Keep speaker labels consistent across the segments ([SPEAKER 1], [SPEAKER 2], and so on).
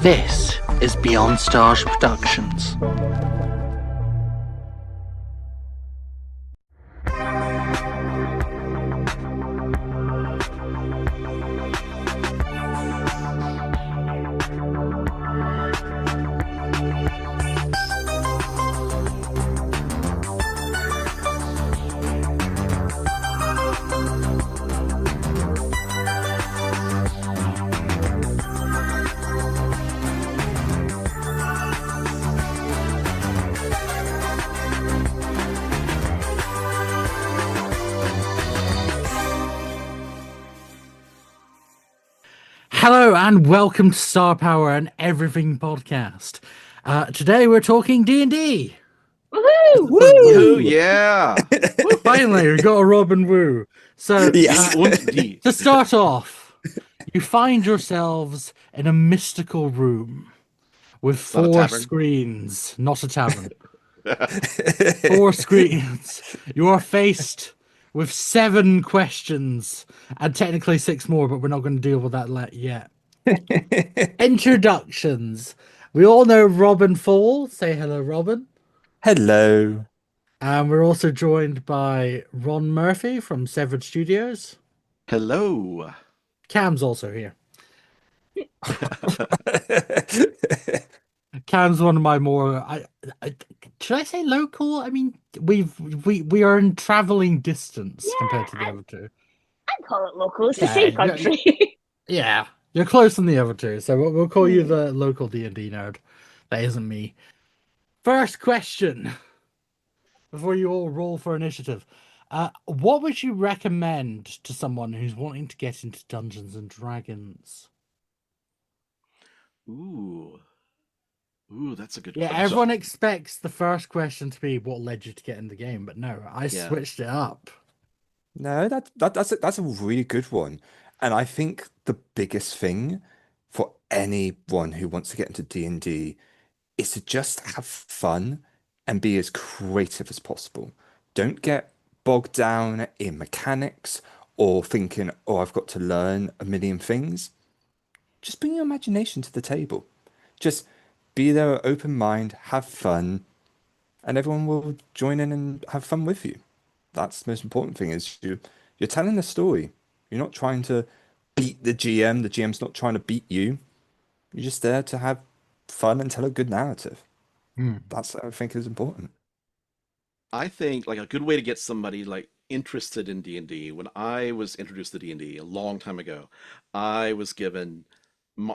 [SPEAKER 1] This is Beyond Stars Productions. Hello and welcome to Star Power and Everything podcast. Today we're talking D&D.
[SPEAKER 2] Woohoo!
[SPEAKER 3] Woo! Yeah!
[SPEAKER 1] Finally, we got a Robin Woo. So
[SPEAKER 3] Yes.
[SPEAKER 1] to start off, you find yourselves in a mystical room with
[SPEAKER 3] Not a
[SPEAKER 1] four
[SPEAKER 3] tavern.
[SPEAKER 1] screens. Not a tavern. Four screens. You are faced with 7 questions and technically 6 more, but we're not going to deal with that yet. Introductions. We all know Robin Foale. Say hello, Robin.
[SPEAKER 4] Hello.
[SPEAKER 1] And we're also joined by Ron Murphy from Severed Studios.
[SPEAKER 3] Hello.
[SPEAKER 1] Cam's also here. Cam's one of my more. Should I say local? I mean, we are in traveling distance compared to the other two.
[SPEAKER 2] I'd call it local. It's the
[SPEAKER 1] Yeah,
[SPEAKER 2] same country.
[SPEAKER 1] Yeah, you're closer than the other two, so we'll call you the local D&D nerd. That isn't me. First question, before you all roll for initiative. What would you recommend to someone who's wanting to get into Dungeons and Dragons?
[SPEAKER 3] Ooh, that's a good
[SPEAKER 1] Yeah,
[SPEAKER 3] question.
[SPEAKER 1] everyone expects the first question to be what led you to get in the game, but no, I switched it up.
[SPEAKER 4] No, that's a really good one. And I think the biggest thing for anyone who wants to get into D&D is to just have fun and be as creative as possible. Don't get bogged down in mechanics or thinking, oh, I've got to learn a million things. Just bring your imagination to the table. Just be there with open mind, have fun, and everyone will join in and have fun with you. That's the most important thing is you're telling a story. You're not trying to beat the GM. The GM's not trying to beat you. You're just there to have fun and tell a good narrative. That's what I think is important.
[SPEAKER 3] I think like a good way to get somebody like interested in D&D. When I was introduced to D&D a long time ago, I was given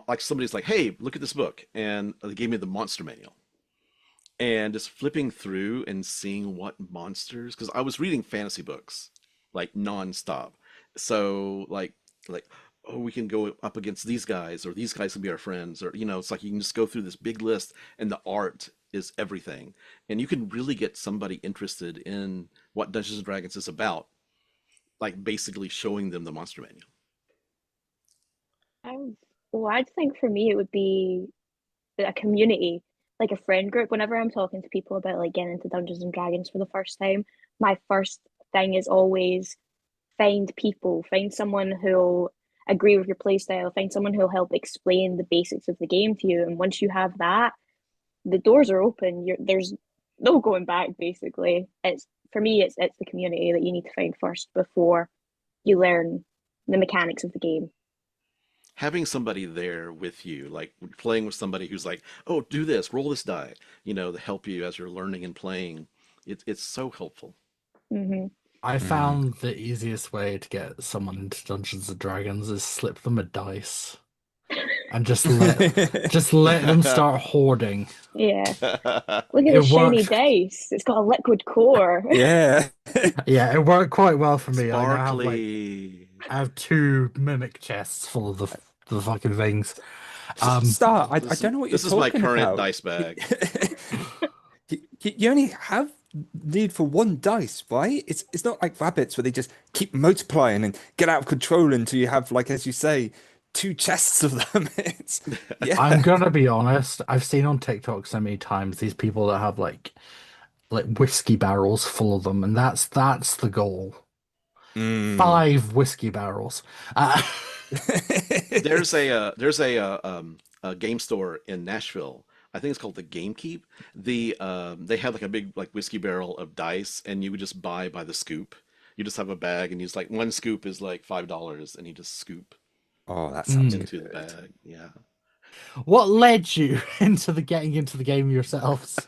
[SPEAKER 3] like somebody's like, "Hey, look at this book," and they gave me the monster manual. And just flipping through and seeing what monsters, because I was reading fantasy books like nonstop. So like oh, we can go up against these guys, or these guys can be our friends, or it's like you can just go through this big list, and the art is everything, and you can really get somebody interested in what Dungeons and Dragons is about, like basically showing them the monster manual.
[SPEAKER 2] Well, I'd think for me it would be a community, like a friend group. Whenever I'm talking to people about like getting into Dungeons and Dragons for the first time, my first thing is always find someone who'll agree with your playstyle, find someone who'll help explain the basics of the game to you. And once you have that, the doors are open. There's no going back. Basically, it's for me, it's the community that you need to find first before you learn the mechanics of the game.
[SPEAKER 3] Having somebody there with you, like playing with somebody who's like, "Oh, do this, roll this die," to help you as you're learning and playing, it's so helpful.
[SPEAKER 1] I found the easiest way to get someone into Dungeons and Dragons is slip them a dice and just let them start hoarding.
[SPEAKER 2] Yeah. Look at the shiny dice. It's got a liquid core.
[SPEAKER 4] Yeah.
[SPEAKER 1] Yeah, it worked quite well for me.
[SPEAKER 3] Sparkly.
[SPEAKER 1] I have 2 mimic chests full of the fucking things.
[SPEAKER 4] Star, I don't know what you're
[SPEAKER 3] This is my
[SPEAKER 4] talking
[SPEAKER 3] current
[SPEAKER 4] about.
[SPEAKER 3] dice bag.
[SPEAKER 4] You only have need for 1 dice, right? It's not like rabbits where they just keep multiplying and get out of control until you have, like as you say, 2 chests of them. Yeah.
[SPEAKER 1] I'm gonna be honest. I've seen on TikTok so many times these people that have like whiskey barrels full of them, and that's the goal. 5 whiskey barrels.
[SPEAKER 3] There's a game store in Nashville. I think it's called the Gamekeep. They had like a big like whiskey barrel of dice, and you would just buy by the scoop. You just have a bag, and you just like one scoop is like $5, and you just scoop
[SPEAKER 4] Oh, that sounds
[SPEAKER 1] Mm.
[SPEAKER 3] into the
[SPEAKER 4] good.
[SPEAKER 3] bag. Yeah.
[SPEAKER 1] What led you into the getting into the game yourselves?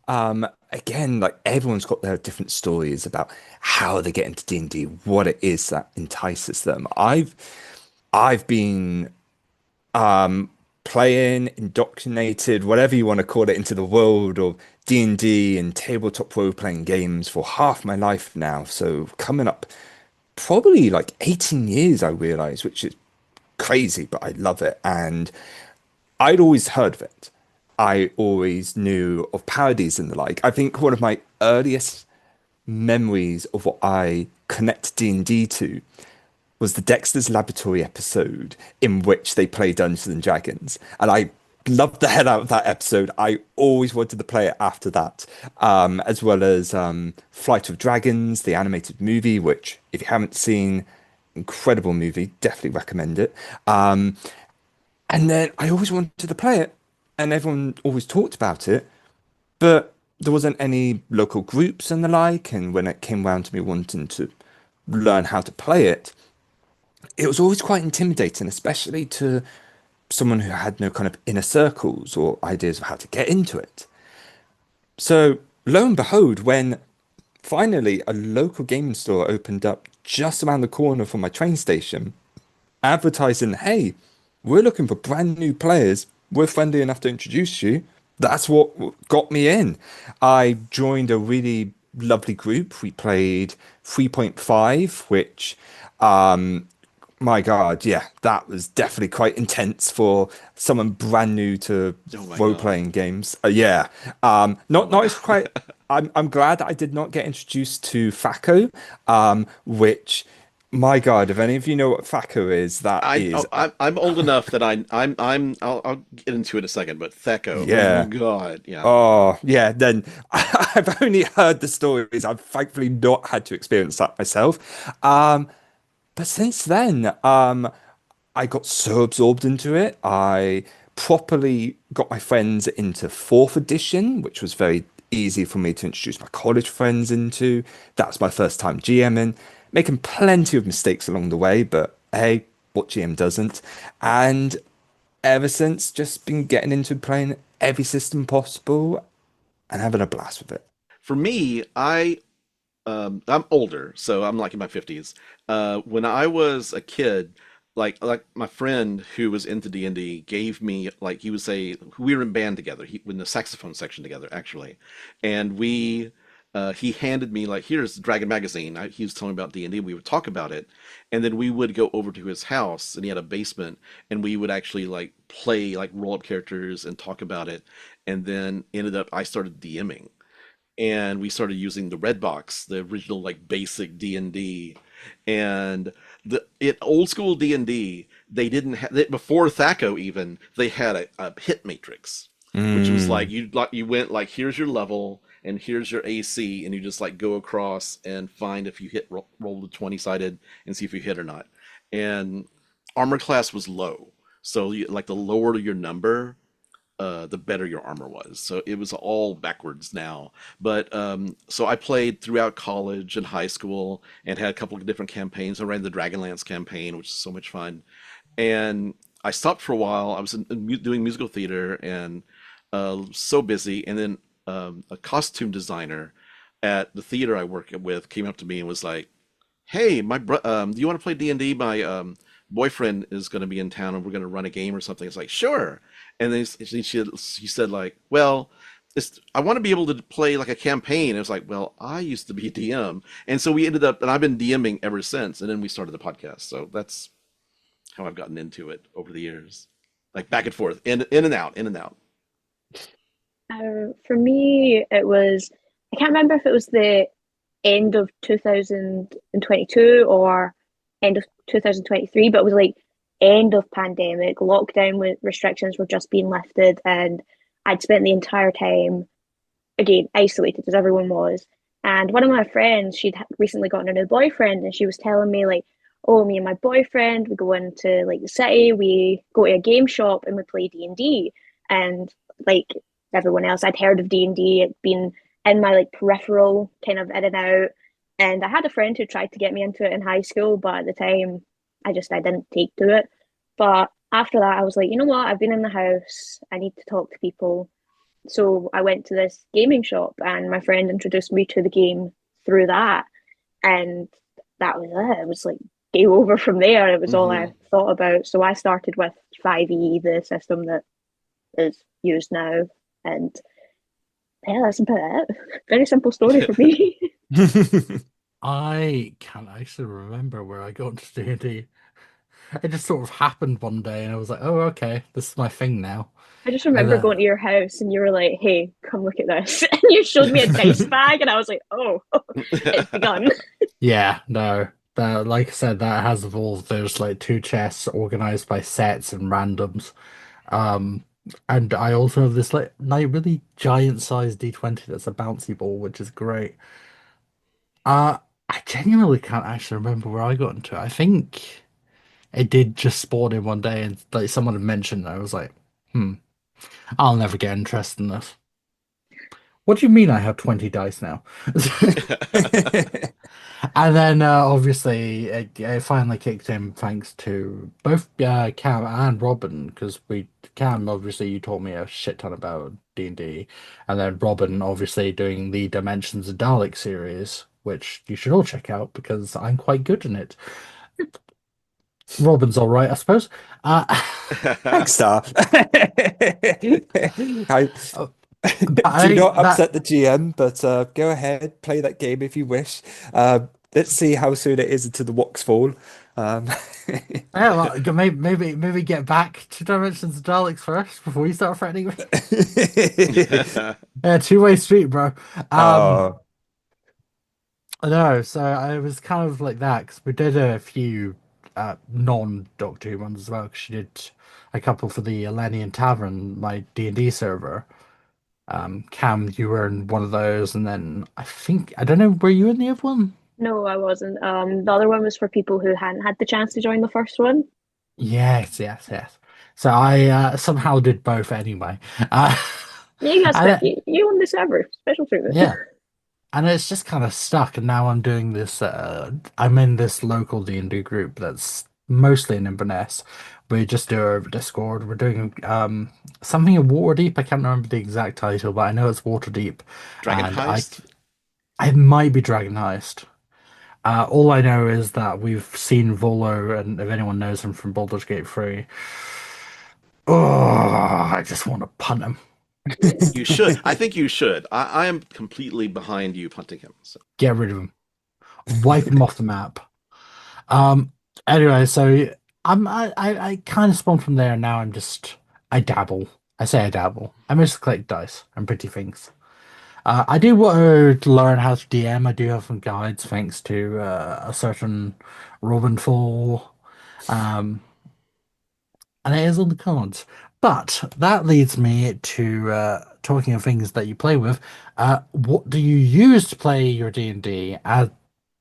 [SPEAKER 4] Again, like everyone's got their different stories about how they get into D&D, what it is that entices them. I've been playing, indoctrinated, whatever you want to call it, into the world of D&D and tabletop role-playing games for half my life now. So coming up probably like 18 years, I realize, which is crazy, but I love it. And I'd always heard of it. I always knew of parodies and the like. I think one of my earliest memories of what I connect D&D to was the Dexter's Laboratory episode in which they play Dungeons and Dragons. And I loved the hell out of that episode. I always wanted to play it after that, as well as Flight of Dragons, the animated movie, which, if you haven't seen, incredible movie, definitely recommend it. And then I always wanted to play it, and everyone always talked about it, but there wasn't any local groups and the like. And when it came round to me wanting to learn how to play it, it was always quite intimidating, especially to someone who had no kind of inner circles or ideas of how to get into it. So, lo and behold, when finally a local gaming store opened up just around the corner from my train station, advertising, hey, we're looking for brand new players. We're friendly enough to introduce you. That's what got me in. I joined a really lovely group. We played 3.5, which my God, yeah, that was definitely quite intense for someone brand new to
[SPEAKER 3] Oh my God.
[SPEAKER 4] role-playing games. Yeah,
[SPEAKER 3] Oh my
[SPEAKER 4] not as
[SPEAKER 3] God.
[SPEAKER 4] quite. I'm glad that I did not get introduced to FACO, which, my God, if any of you know what FACO is, that is,
[SPEAKER 3] I'm old enough that I'll get into it in a second, but Thecco, oh my
[SPEAKER 4] yeah.
[SPEAKER 3] God, yeah.
[SPEAKER 4] Oh, yeah. Then I've only heard the stories. I've thankfully not had to experience that myself. But since then, I got so absorbed into it. I properly got my friends into fourth edition, which was very easy for me to introduce my college friends into. That was my first time GMing, making plenty of mistakes along the way, but hey, what GM doesn't? And ever since, just been getting into playing every system possible and having a blast with it.
[SPEAKER 3] For me, I'm older, so I'm like in my 50s. When I was a kid, like my friend who was into D&D gave me like he would say we were in band together. He in the saxophone section together actually, and he handed me like here's Dragon magazine. He was telling me about D&D. We would talk about it, and then we would go over to his house, and he had a basement, and we would actually like play like roll up characters and talk about it, and then ended up I started DMing and we started using the red box, the original like basic D&D. And the it old school D&D, they didn't have before Thaco even, they had a hit matrix, which was
[SPEAKER 4] Mm.
[SPEAKER 3] like you went like here's your level and here's your AC and you just like go across and find if you hit roll the 20 sided and see if you hit or not. And armor class was low. So like the lower your number, the better your armor was. So it was all backwards now. But so I played throughout college and high school and had a couple of different campaigns. I ran the Dragonlance campaign, which is so much fun. And I stopped for a while. I was doing musical theater and so busy. And then a costume designer at the theater I work with came up to me and was like, "Hey, do you want to play D&D? My boyfriend is going to be in town and we're going to run a game or something." It's like, "Sure." And then she said like, "Well, I want to be able to play like a campaign." It was like, "Well, I used to be a DM." And so we ended up, and I've been DMing ever since. And then we started the podcast. So that's how I've gotten into it over the years, like back and forth, in and out, in and out.
[SPEAKER 2] For me, it was, I can't remember if it was the end of 2022 or end of 2023, but it was like end of pandemic, lockdown with restrictions were just being lifted, and I'd spent the entire time again isolated as everyone was. And one of my friends, she'd recently gotten a new boyfriend, and she was telling me like, oh, me and my boyfriend, we go into like the city, we go to a game shop and we play D&D. And like everyone else, I'd heard of D&D. It'd been in my like peripheral, kind of in and out. And I had a friend who tried to get me into it in high school, but at the time, I didn't take to it. But after that, I was like, you know what? I've been in the house. I need to talk to people. So I went to this gaming shop, and my friend introduced me to the game through that. And that was it. It was like game over from there. It was all
[SPEAKER 3] Hmm.
[SPEAKER 2] I thought about. So I started with 5e, the system that is used now. And yeah, that's about it. Very simple story for me.
[SPEAKER 1] I can't actually remember where I got into D&D. It just sort of happened one day, and I was like, "Oh, okay, this is my thing now."
[SPEAKER 2] I just
[SPEAKER 1] And
[SPEAKER 2] remember going to your house and you were like, hey, come look at this. And you showed me a dice bag, and I was like, oh, it's begun.
[SPEAKER 1] yeah, no, that like I said, that has evolved. There's like two chests organized by sets and randoms. Um, and I also have this like really giant sized D20 that's a bouncy ball, which is great. I genuinely can't actually remember where I got into it. I think it did just spawn in one day, and like someone had mentioned it. I was like, hmm, I'll never get interested in this. What do you mean I have 20 dice now? And then obviously it finally kicked in thanks to both Cam and Robin, because we Cam, obviously you taught me a shit ton about D&D, and then Robin obviously doing the Dimensions of Dalek series, which you should all check out because I'm quite good in it. Robin's all right, I suppose.
[SPEAKER 4] Thanks, Star. I
[SPEAKER 1] Uh, but
[SPEAKER 4] do
[SPEAKER 1] I
[SPEAKER 4] not
[SPEAKER 1] that
[SPEAKER 4] upset the GM, but go ahead, play that game if you wish. Let's see how soon it is until the walks fall. Um,
[SPEAKER 1] yeah, well, maybe get back to Dimensions of Daleks first before you start threatening me. Yeah, two-way street, bro. Um,
[SPEAKER 4] Oh,
[SPEAKER 1] no, so I was kind of like that because we did a few non-Doctor Who ones as well. Because she did a couple for the Elenian Tavern, my D&D server. Cam, you were in one of those, and then I don't know, were you in the other one?
[SPEAKER 2] No, I wasn't. The other one was for people who hadn't had the chance to join the first one.
[SPEAKER 1] Yes, yes, yes. So I somehow did both anyway. Uh,
[SPEAKER 2] Yeah, you got
[SPEAKER 1] and
[SPEAKER 2] you won the server. Special treatment.
[SPEAKER 1] yeah, and it's just kind of stuck. And now I'm doing this. I'm in this local D&D group that's mostly in Inverness. We just do it over Discord. We're doing something in Waterdeep. I can't remember the exact title, but I know it's Waterdeep,
[SPEAKER 3] Dragon
[SPEAKER 1] and
[SPEAKER 3] Heist?
[SPEAKER 1] I might be Dragon Heist. All I know is that we've seen Volo, and if anyone knows him from Baldur's Gate 3, oh, I just want to punt him.
[SPEAKER 3] You should. I think you should. I am completely behind you punting him. So.
[SPEAKER 1] Get rid of him. Wipe him off the map. Um. Anyway, so I kind of spawned from there. Now I dabble. I say I dabble. I mostly collect dice and pretty things. I do want to learn how to DM. I do have some guides thanks to a certain Robin Foale. Um, and it is on the cards. But that leads me to talking of things that you play with. What do you use to play your D&D?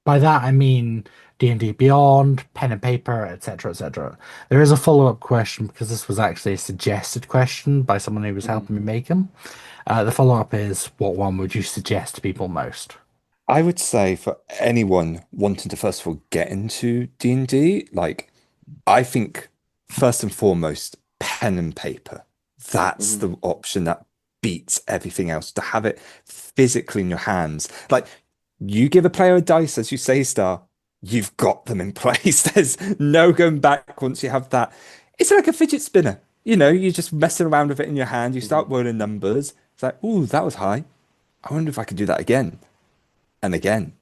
[SPEAKER 1] By that I mean D&D Beyond, pen and paper, etc., etc. There is a follow-up question because this was actually a suggested question by someone who was
[SPEAKER 3] Mhm.
[SPEAKER 1] helping me make them. The follow-up is, what one would you suggest to people most?
[SPEAKER 4] I would say for anyone wanting to first of all get into D&D, like I think first and foremost, pen and paper. That's
[SPEAKER 3] Mhm.
[SPEAKER 4] the option that beats everything else. To have it physically in your hands. Like you give a player a dice, as you say, Star, you've got them in place. There's no going back once you have that. It's like a fidget spinner. You know, you're just messing around with it in your hand. You
[SPEAKER 3] Mhm.
[SPEAKER 4] start rolling numbers. It's like, ooh, that was high. I wonder if I could do that again and again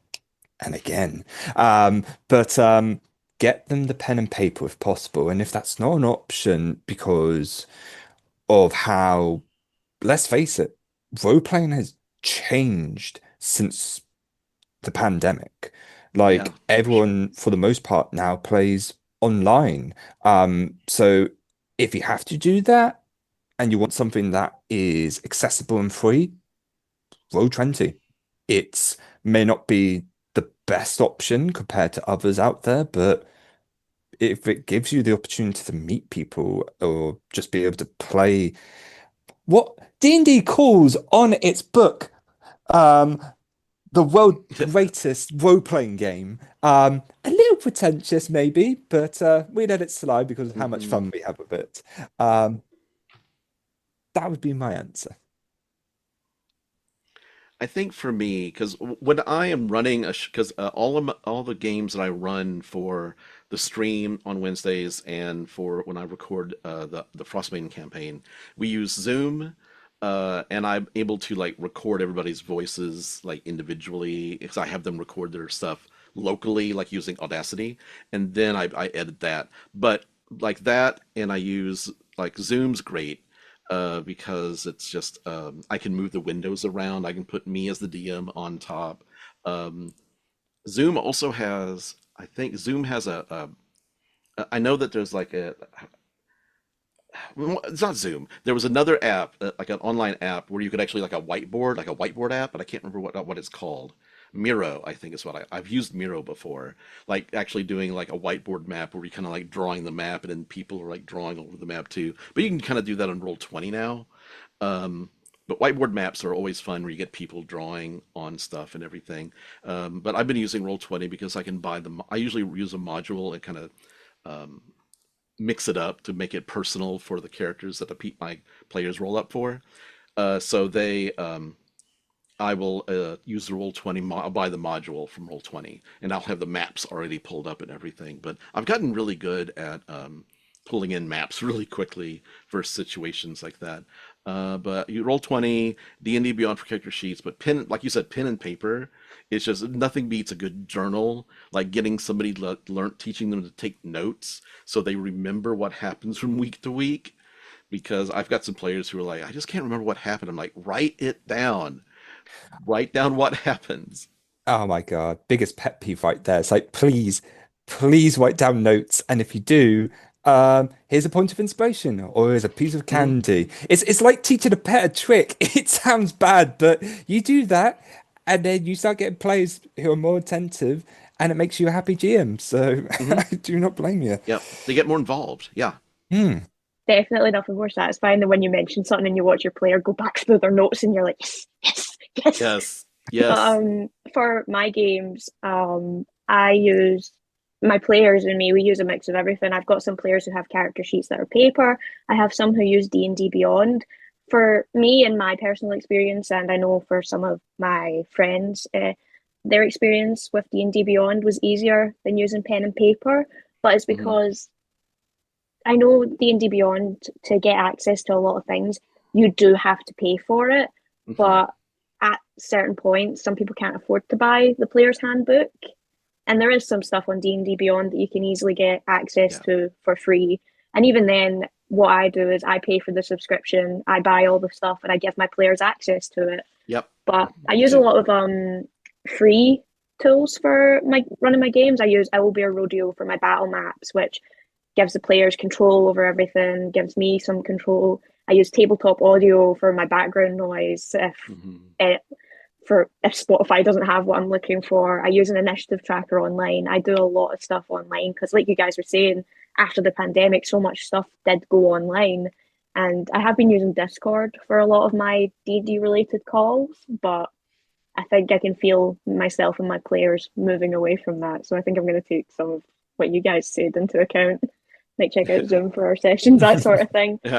[SPEAKER 4] and again. But get them the pen and paper if possible. And if that's not an option because of how, let's face it, role playing has changed since the pandemic.
[SPEAKER 3] Yeah,
[SPEAKER 4] Like
[SPEAKER 3] for sure.
[SPEAKER 4] everyone, for the most part, now plays online. So if you have to do that and you want something that is accessible and free, roll 20. It's may not be the best option compared to others out there, but if it gives you the opportunity to meet people or just be able to play what D&D calls on its book, um, the world's greatest role-playing game. A little pretentious maybe, but we let it slide because of how much
[SPEAKER 3] Mhm.
[SPEAKER 4] fun we have with it. Um, that would be my answer.
[SPEAKER 3] I think for me, because when I am running because all the games that I run for the stream on Wednesdays and for when I record the Frostmaiden campaign, we use Zoom, and I'm able to like record everybody's voices like individually because I have them record their stuff locally, like using Audacity, and then I edit that. But like that, and I use like Zoom's great because it's just I can move the windows around. I can put me as the DM on top. Um, Zoom also has, I think Zoom has I know that there's like well, it's not Zoom. There was another app, like an online app where you could actually like a whiteboard app, but I can't remember what it's called. Miro, I think is what I've used Miro before. Like actually doing like a whiteboard map where you kind of like drawing the map and then people are like drawing over the map too. But you can kind of do that on Roll20 now. Um, but whiteboard maps are always fun where you get people drawing on stuff and everything. But I've been using Roll20 because I can buy them. I usually use a module and kind of um, mix it up to make it personal for the characters that my players roll up for. So I will use the Roll20. I'll buy the module from Roll20, and I'll have the maps already pulled up and everything. But I've gotten really good at pulling in maps really quickly for situations like that. But you Roll20, D&D Beyond for character sheets, but pen, like you said, pen and paper. It's just nothing beats a good journal. Like getting somebody teaching them to take notes so they remember what happens from week to week. Because I've got some players who are like, I just can't remember what happened. I'm like, write it down. Write down what happens.
[SPEAKER 4] Oh my God, biggest pet peeve right there. It's like, please write down notes. And if you do, here's a point of inspiration or here's a piece of
[SPEAKER 3] Mhm.
[SPEAKER 4] candy. It's like teaching a pet a trick. It sounds bad, but you do that, and then you start getting players who are more attentive, and it makes you a happy GM. So
[SPEAKER 3] Hmm.
[SPEAKER 4] I do not blame you.
[SPEAKER 3] Yep. They get more involved. Yeah.
[SPEAKER 4] Hmm.
[SPEAKER 2] Definitely nothing more satisfying than when you mention something and you watch your player go back through their notes and you're like, yes, yes, yes.
[SPEAKER 3] Yes. Yes.
[SPEAKER 2] For my games, I use my players and me. We use a mix of everything. I've got some players who have character sheets that are paper. I have some who use D&D Beyond. For me and my personal experience, and I know for some of my friends, their experience with D&D Beyond was easier than using pen and paper. But it's
[SPEAKER 3] Hmm.
[SPEAKER 2] because I know D&D Beyond, to get access to a lot of things, you do have to pay for it,
[SPEAKER 3] Hmm.
[SPEAKER 2] but at certain points, some people can't afford to buy the player's handbook. And there is some stuff on D&D Beyond that you can easily get access
[SPEAKER 3] Yeah.
[SPEAKER 2] to for free. And even then, what I do is I pay for the subscription, I buy all the stuff, and I give my players access to it.
[SPEAKER 3] Yep.
[SPEAKER 2] But I
[SPEAKER 3] Me
[SPEAKER 2] use a
[SPEAKER 3] too.
[SPEAKER 2] lot of free tools for my running my games. I use Owlbear Rodeo for my battle maps, which gives the players control over everything, gives me some control. I use tabletop audio for my background noise
[SPEAKER 3] Hmm.
[SPEAKER 2] it, if Spotify doesn't have what I'm looking for. I use an initiative tracker online. I do a lot of stuff online because, like you guys were saying, after the pandemic, so much stuff did go online. And I have been using Discord for a lot of my D&D related calls, but I think I can feel myself and my players moving away from that. So I think I'm going to take some of what you guys said into account. Like check out Zoom for our sessions, that sort of thing.
[SPEAKER 3] I
[SPEAKER 2] So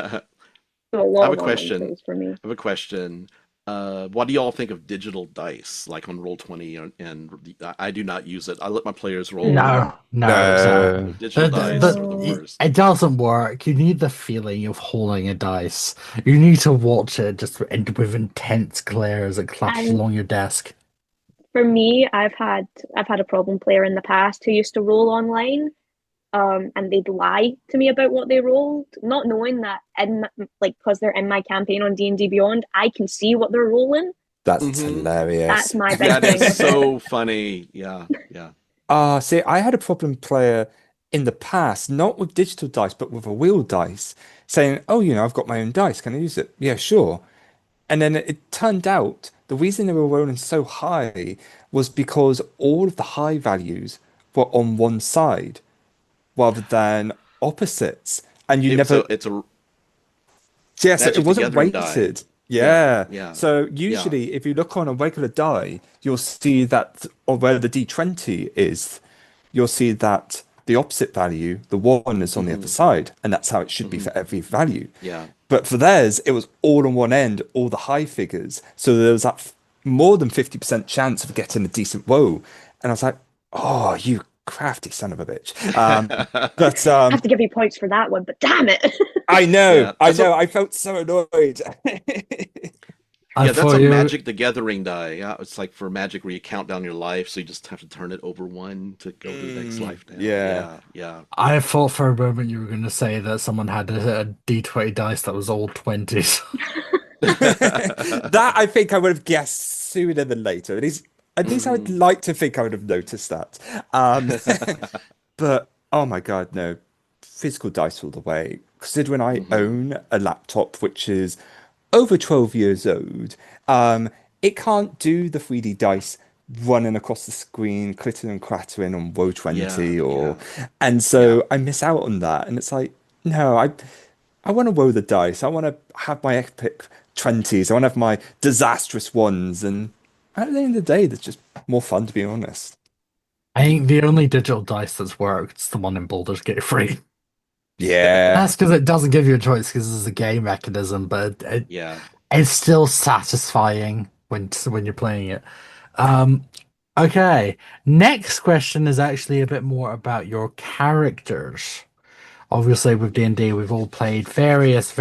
[SPEAKER 2] a
[SPEAKER 3] have
[SPEAKER 2] lot
[SPEAKER 3] a
[SPEAKER 2] of online
[SPEAKER 3] question.
[SPEAKER 2] tools for me.
[SPEAKER 3] I have a question. What do y'all think of digital dice, like on Roll20? I do not use it. I let my players roll
[SPEAKER 2] Mm,
[SPEAKER 1] No, no, no.
[SPEAKER 3] the
[SPEAKER 4] No.
[SPEAKER 3] digital dice are the
[SPEAKER 2] no.
[SPEAKER 3] worst.
[SPEAKER 1] It doesn't work. You need the feeling of holding a dice. You need to watch it just with intense glare as it clashes
[SPEAKER 2] And
[SPEAKER 1] along your desk.
[SPEAKER 2] for me, I've had a problem player in the past who used to roll online, and they'd lie to me about what they rolled, not knowing that like because they're in my campaign on D&D Beyond, I can see what they're rolling.
[SPEAKER 4] That's
[SPEAKER 3] Hmm.
[SPEAKER 2] That's
[SPEAKER 4] hilarious.
[SPEAKER 2] my big
[SPEAKER 3] That is
[SPEAKER 2] thing with it.
[SPEAKER 3] so funny. Yeah, yeah.
[SPEAKER 4] See, I had a problem player in the past, not with digital dice, but with a wheel dice, saying, "Oh, I've got my own dice. Can I use it?" Yeah, sure. And then it turned out the reason they were rolling so high was because all of the high values were on one side. rather than opposites. And you
[SPEAKER 3] It,
[SPEAKER 4] never,
[SPEAKER 3] so it's a
[SPEAKER 4] yeah, so it
[SPEAKER 3] Magic the
[SPEAKER 4] wasn't
[SPEAKER 3] Gathering die.
[SPEAKER 4] weighted.
[SPEAKER 3] Yeah,
[SPEAKER 4] Yeah.
[SPEAKER 3] yeah,
[SPEAKER 4] So
[SPEAKER 3] yeah.
[SPEAKER 4] usually if you look on a regular die, you'll see that, or where the D20 is, you'll see that the opposite value, the one is on the other
[SPEAKER 3] Hmm.
[SPEAKER 4] side, and that's how it should be
[SPEAKER 3] Hmm.
[SPEAKER 4] for every value.
[SPEAKER 3] Yeah.
[SPEAKER 4] But for theirs, it was all on one end, all the high figures. So there was that more than 50% chance of getting a decent woe. And I was like, oh, you crafty son of a bitch. But
[SPEAKER 2] I have to give you points for that one, but damn it.
[SPEAKER 3] Yeah,
[SPEAKER 4] I
[SPEAKER 3] that's a
[SPEAKER 4] know, I felt so annoyed.
[SPEAKER 1] I
[SPEAKER 3] yeah, that's
[SPEAKER 1] thought
[SPEAKER 3] a
[SPEAKER 1] you.
[SPEAKER 3] Magic the Gathering die. Yeah, it's like for Magic where you count down your life, so you just have to turn it over one to go to the next life down.
[SPEAKER 4] Yeah.
[SPEAKER 3] Yeah, yeah.
[SPEAKER 1] I thought for a moment you were going to say that someone had a D20 dice that was all 20s.
[SPEAKER 4] That I think I would have guessed sooner than later. At least I would
[SPEAKER 3] Hmm.
[SPEAKER 4] like to think I would have noticed that. But oh my God, no. Physical dice all the way. Considering I
[SPEAKER 3] Hmm.
[SPEAKER 4] own a laptop which is over 12 years old, it can't do the 3D dice running across the screen, clittering and clattering on Woe
[SPEAKER 3] Yeah,
[SPEAKER 4] 20 or
[SPEAKER 3] yeah,
[SPEAKER 4] and
[SPEAKER 3] yeah.
[SPEAKER 4] so I miss out on that. And it's like, no, I want to roll the dice. I want to have my epic 20s. I want to have my disastrous ones. And at the end of the day, that's just more fun, to be honest.
[SPEAKER 1] I think the only digital dice that's worked is the one in Baldur's Gate 3.
[SPEAKER 4] Yeah.
[SPEAKER 1] That's because it doesn't give you a choice because it's a game mechanism, but
[SPEAKER 3] Yeah.
[SPEAKER 1] it's still satisfying when you're playing it. Um, okay. Next question is actually a bit more about your characters. Obviously, with D&D, we've all played various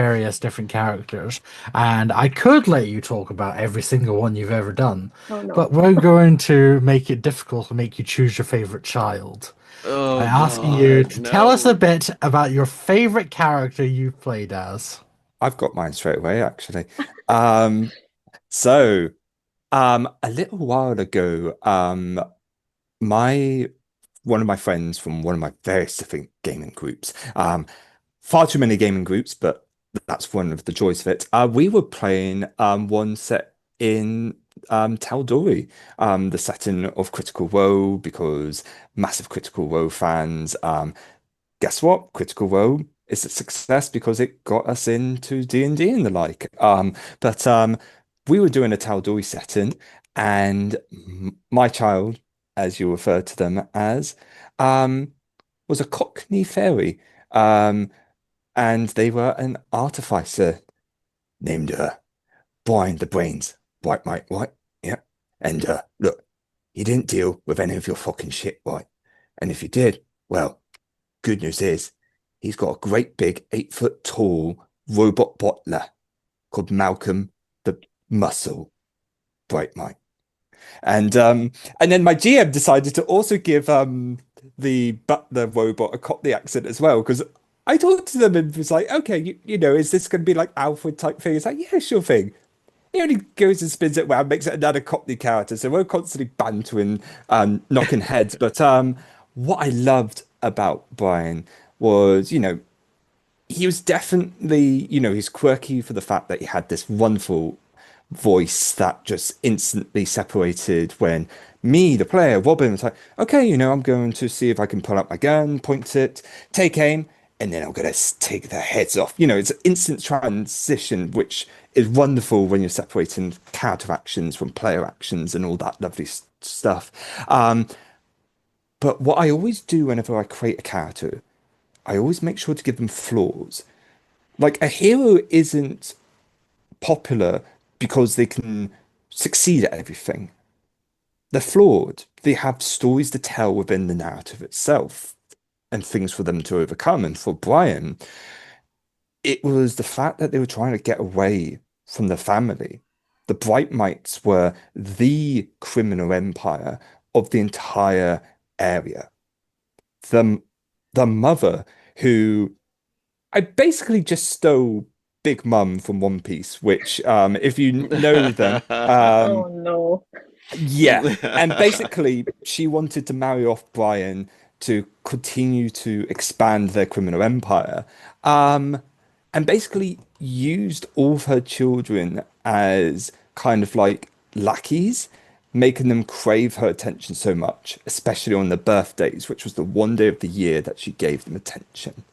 [SPEAKER 1] different characters, and I could let you talk about every single one you've ever done,
[SPEAKER 2] Oh no.
[SPEAKER 1] but we're going to make it difficult to make you choose your favorite child by
[SPEAKER 3] Oh
[SPEAKER 1] asking you
[SPEAKER 3] God,
[SPEAKER 1] to tell us a
[SPEAKER 3] no.
[SPEAKER 1] bit about your favorite character you've played as.
[SPEAKER 4] I've got mine straight away, actually. Um, so, a little while ago, my one of my friends from one of my various different gaming groups, far too many gaming groups, but that's one of the joys of it. We were playing one set in Tal'Dorei, the setting of Critical Role, because massive Critical Role fans. Guess what? Critical Role is a success because it got us into D&D and the like. But we were doing a Tal'Dorei setting, and my child, as you refer to them as, um, was a Cockney fairy. Um, and they were an artificer named Brian the Brains. Right, mate, right? Yeah. And look, he didn't deal with any of your fucking shit, right? And if you did, well, good news is he's got a great big 8 foot tall robot butler called Malcolm the Muscle. Right, mate. And then my GM decided to also give the butler robot a Cockney accent as well, because I talked to them and was like, okay, you know, is this going to be like Alfred type thing? It's like, yeah, sure thing. He only goes and spins it around, makes it another Cockney character. So we're constantly bantering, knocking heads. But what I loved about Brian was, you know, he was definitely, you know, he's quirky for the fact that he had this wonderful voice that just instantly separated when me, the player, Robin, was like, okay, you know, I'm going to see if I can pull out my gun, point it, take aim, and then I'm going to take their heads off. You know, it's an instant transition, which is wonderful when you're separating character actions from player actions and all that lovely stuff. Um, but what I always do whenever I create a character, I always make sure to give them flaws. Like a hero isn't popular because they can succeed at everything. They're flawed. They have stories to tell within the narrative itself and things for them to overcome. And for Brian, it was the fact that they were trying to get away from the family. The Brightmites were the criminal empire of the entire area. The, the mother who I basically just stole Big Mum from One Piece, which, if you know them,
[SPEAKER 2] Oh no.
[SPEAKER 4] yeah. And basically, she wanted to marry off Brian to continue to expand their criminal empire. Um, and basically used all of her children as kind of like lackeys making them crave her attention so much, especially on their birthdays, which was the one day of the year that she gave them attention,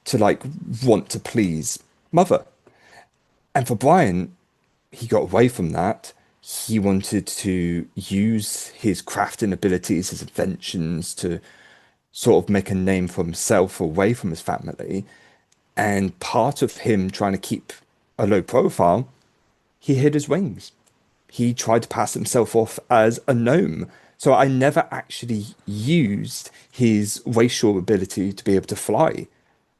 [SPEAKER 4] to like want to please mother. And for Brian, he got away from that. He wanted to use his crafting abilities, his inventions to sort of make a name for himself away from his family. And part of him trying to keep a low profile, he hid his wings. He tried to pass himself off as a gnome. So I never actually used his racial ability to be able to fly.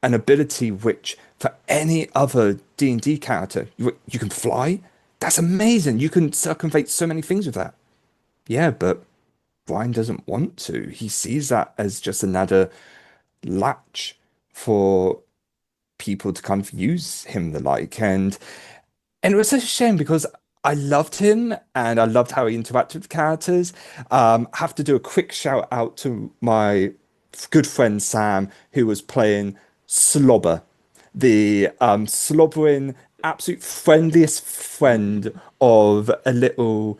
[SPEAKER 4] An ability which, for any other D&D character, you can fly? That's amazing. You can circumvent so many things with that. Yeah, but Brian doesn't want to. He sees that as just another latch for people to kind of use him the like. And it was such a shame because I loved him and I loved how he interacted with characters. Have to do a quick shout out to my good friend Sam, who was playing Slobber, the slobbering, absolute friendliest friend of a little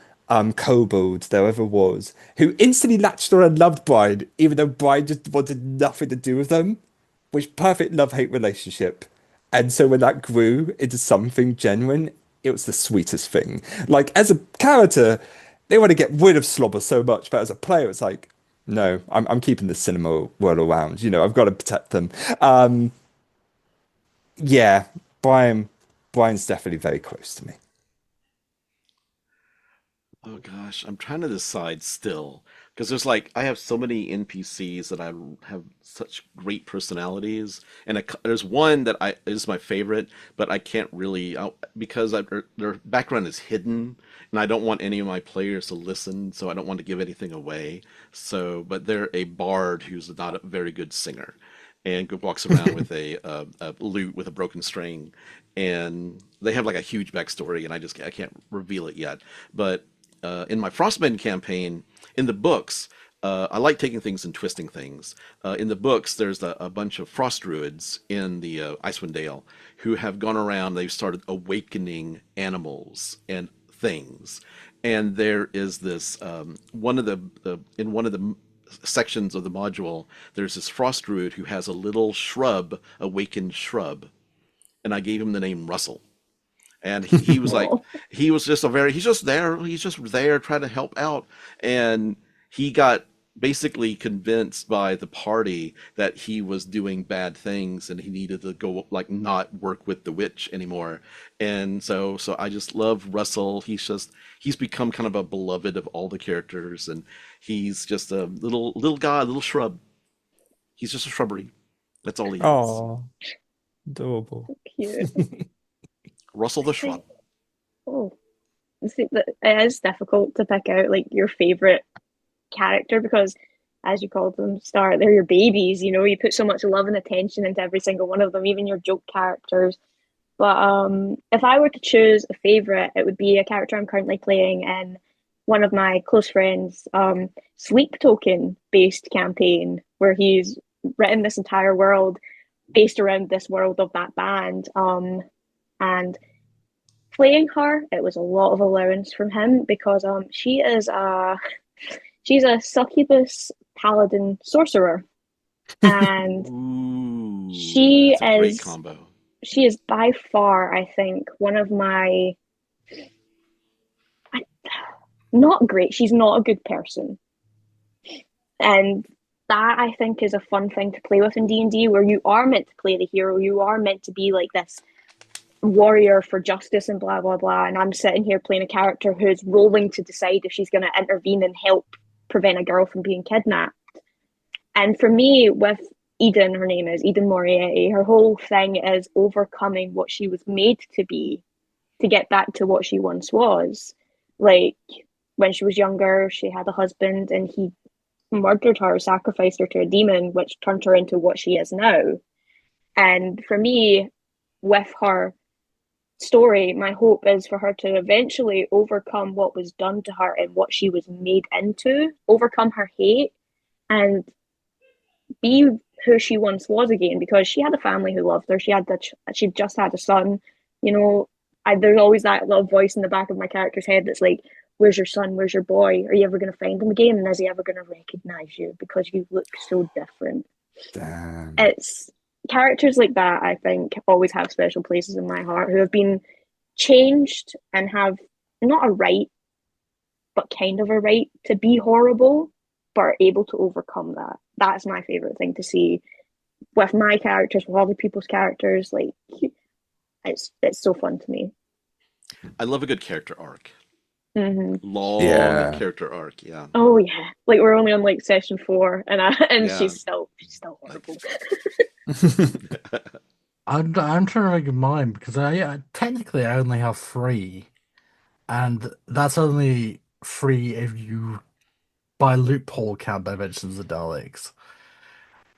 [SPEAKER 4] kobold there ever was, who instantly latched on and loved Brian, even though Brian just wanted nothing to do with them, which perfect love-hate relationship. And so when that grew into something genuine, it was the sweetest thing. Like as a character, they want to get rid of Slobber so much, but as a player, it's like, no, I'm keeping the cinema world around. You know, I've got to protect them. Yeah, Brian's definitely very close to me.
[SPEAKER 3] Oh gosh, I'm trying to decide still because there's like I have so many NPCs that have such great personalities, and there's one that I is my favorite, but I can't really because their background is hidden, and I don't want any of my players to listen, so I don't want to give anything away. So, but they're a bard who's not a very good singer, and walks around with a lute with a broken string, and they have like a huge backstory, and I can't reveal it yet, but in my Frostbend campaign, in the books, I like taking things and twisting things. In the books, there's a bunch of frost druids in the Icewind Dale who have gone around. They've started awakening animals and things, and there is this one of the in one of the sections of the module. There's this frost druid who has a little shrub, awakened shrub, and I gave him the name Russell. And he was like,
[SPEAKER 2] Oh,
[SPEAKER 3] he was just a very, he's just there trying to help out. And he got basically convinced by the party that he was doing bad things and he needed to go, like, not work with the witch anymore. And so I just love Russell. He's become kind of a beloved of all the characters. And he's just a little guy, a little shrub. He's just a shrubbery. That's all he is.
[SPEAKER 4] Oh, adorable.
[SPEAKER 2] cute.
[SPEAKER 3] Russell the
[SPEAKER 2] See,
[SPEAKER 3] shrub.
[SPEAKER 2] oh, see, it is difficult to pick out like your favorite character because, as you called them, Star, they're your babies. You know, you put so much love and attention into every single one of them, even your joke characters. But if I were to choose a favorite, it would be a character I'm currently playing in one of my close friends' sleep token based campaign, where he's written this entire world based around this world of that band. And playing her, it was a lot of allowance from him because she's a succubus paladin sorcerer, and
[SPEAKER 3] Ooh,
[SPEAKER 2] she
[SPEAKER 3] that's a great
[SPEAKER 2] is
[SPEAKER 3] combo.
[SPEAKER 2] she is by far, I think, one of my not great. She's not a good person, and that I think is a fun thing to play with in D&D, where you are meant to play the hero, you are meant to be like this warrior for justice and blah blah blah, and I'm sitting here playing a character who's rolling to decide if she's going to intervene and help prevent a girl from being kidnapped. And for me, with Eden, her name is Eden Moriarty, her whole thing is overcoming what she was made to be to get back to what she once was. Like when she was younger, she had a husband and he murdered her, sacrificed her to a demon, which turned her into what she is now. And for me, with her story, my hope is for her to eventually overcome what was done to her and what she was made into, overcome her hate, and be who she once was again. Because she had a family who loved her. She just had a son. You know, there's always that little voice in the back of my character's head that's like, where's your son? Where's your boy? Are you ever going to find him again? And is he ever going to recognize you because you look so different?
[SPEAKER 4] Damn.
[SPEAKER 2] It's characters like that, I think, always have special places in my heart who have been changed and have not a right, but kind of a right to be horrible, but are able to overcome that. That's my favorite thing to see with my characters, with other people's characters. Like, it's so fun to me.
[SPEAKER 3] I love a good character arc. Long
[SPEAKER 4] Yeah.
[SPEAKER 3] character arc, yeah.
[SPEAKER 2] Oh yeah, like we're only on like session 4, and
[SPEAKER 3] Yeah.
[SPEAKER 2] she's still horrible.
[SPEAKER 1] I'm trying to make mine because technically I only have 3, and that's only 3 if you by loophole count Dimensions of Daleks.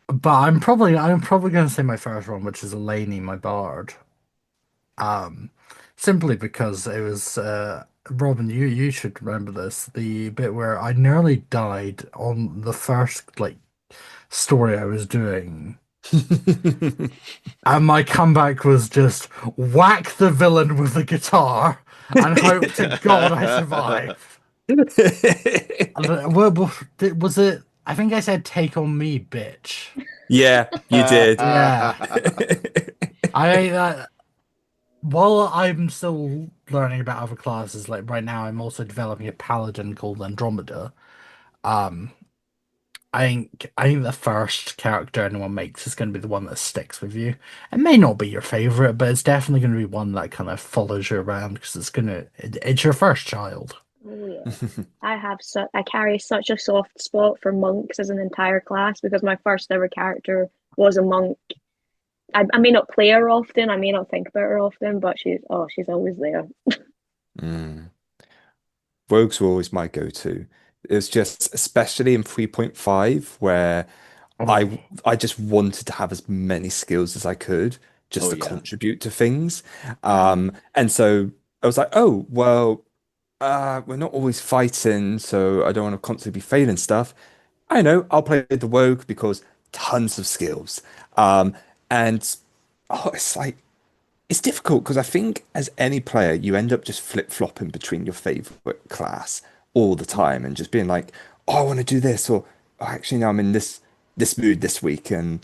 [SPEAKER 1] But I'm probably gonna say my first one, which is Eleni, my bard. Simply because it was Robin, you should remember this, the bit where I nearly died on the first like story I was doing. And my comeback was just whack the villain with the guitar and hope to God I survive. Was it? I think I said "Take on me, bitch."
[SPEAKER 4] Yeah, you did.
[SPEAKER 1] Yeah, I while I'm still learning about other classes, like right now, I'm also developing a paladin called Andromeda. Um, I think the first character anyone makes is going to be the one that sticks with you. It may not be your favorite, but it's definitely going to be one that kind of follows you around because it's your first child.
[SPEAKER 2] Oh yeah, I carry such a soft spot for monks as an entire class because my first ever character was a monk. I may not play her often, I may not think about her often, but she's always there.
[SPEAKER 4] Mm. Rogues were always my go-to. It was just, especially in 3.5, where
[SPEAKER 1] Oh,
[SPEAKER 4] I just wanted to have as many skills as I could just
[SPEAKER 3] Oh
[SPEAKER 4] to
[SPEAKER 3] yeah.
[SPEAKER 4] contribute to things.
[SPEAKER 2] Mm-hmm.
[SPEAKER 4] And so I was like, oh, well, we're not always fighting, so I don't want to constantly be failing stuff. I know, I'll play the Rogue because tons of skills. And it's like it's difficult because I think as any player, you end up just flip-flopping between your favorite class all the time and just being like, oh, I want to do this, or oh, actually, no, I'm in this mood this week, and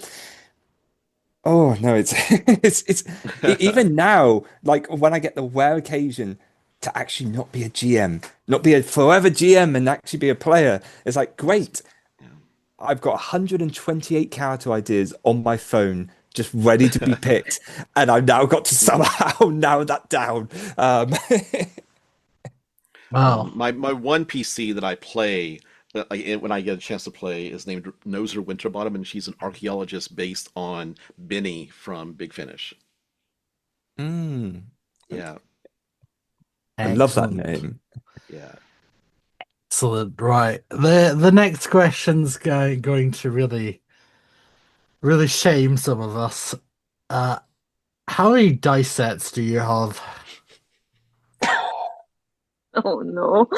[SPEAKER 4] oh no, it's even now, like when I get the rare occasion to actually not be a GM, not be a forever GM and actually be a player, it's like great.
[SPEAKER 3] Yeah.
[SPEAKER 4] I've got 128 character ideas on my phone just ready to be picked, and I've now got to somehow narrow that down.
[SPEAKER 1] wow.
[SPEAKER 3] My one PC that I play when I get a chance to play is named Noser Winterbottom, and she's an archaeologist based on Benny from Big Finish.
[SPEAKER 4] Mm,
[SPEAKER 3] Yeah,
[SPEAKER 4] I love that
[SPEAKER 1] Excellent.
[SPEAKER 4] name.
[SPEAKER 3] yeah.
[SPEAKER 1] Excellent. Right. The next question's going to really shame some of us. Uh, how many dice sets do you have?
[SPEAKER 2] Oh no.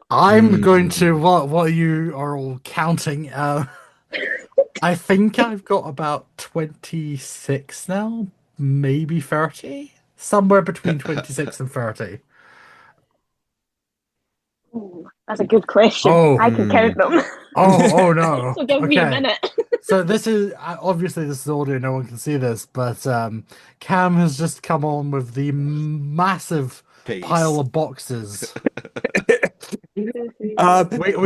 [SPEAKER 1] I'm going to
[SPEAKER 4] Mm.
[SPEAKER 1] what you are all counting. I think I've got about 26 now, maybe 30, somewhere between 26 and 30.
[SPEAKER 2] Ooh, that's a good question.
[SPEAKER 1] Oh,
[SPEAKER 2] I can count
[SPEAKER 4] Mm.
[SPEAKER 2] them.
[SPEAKER 1] oh no.
[SPEAKER 2] So give me a
[SPEAKER 1] Okay.
[SPEAKER 2] minute.
[SPEAKER 1] So this is obviously this is audio, no one can see this, but Cam has just come on with the massive pile
[SPEAKER 3] Pace.
[SPEAKER 1] of boxes. We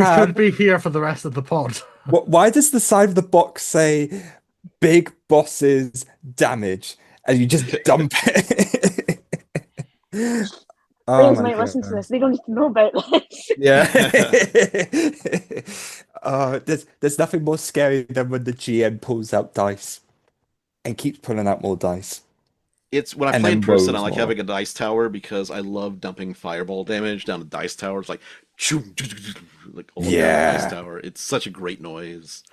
[SPEAKER 1] could
[SPEAKER 4] Cam,
[SPEAKER 1] be here for the rest of the pod.
[SPEAKER 4] why does the side of the box say "Big Bosses Damage" and you just dump it? Oh
[SPEAKER 2] Players
[SPEAKER 4] my
[SPEAKER 2] might listen to
[SPEAKER 4] God.
[SPEAKER 2] this. They don't need to know about this.
[SPEAKER 4] Yeah. There's nothing more scary than when the GM pulls out dice and keeps pulling out more dice
[SPEAKER 3] It's when I
[SPEAKER 4] and
[SPEAKER 3] play in
[SPEAKER 4] then
[SPEAKER 3] person, I
[SPEAKER 4] rolls
[SPEAKER 3] like
[SPEAKER 4] more.
[SPEAKER 3] having a dice tower because I love dumping fireball damage down the dice tower. It's like like all down the dice
[SPEAKER 4] Yeah.
[SPEAKER 3] tower. It's such a great noise.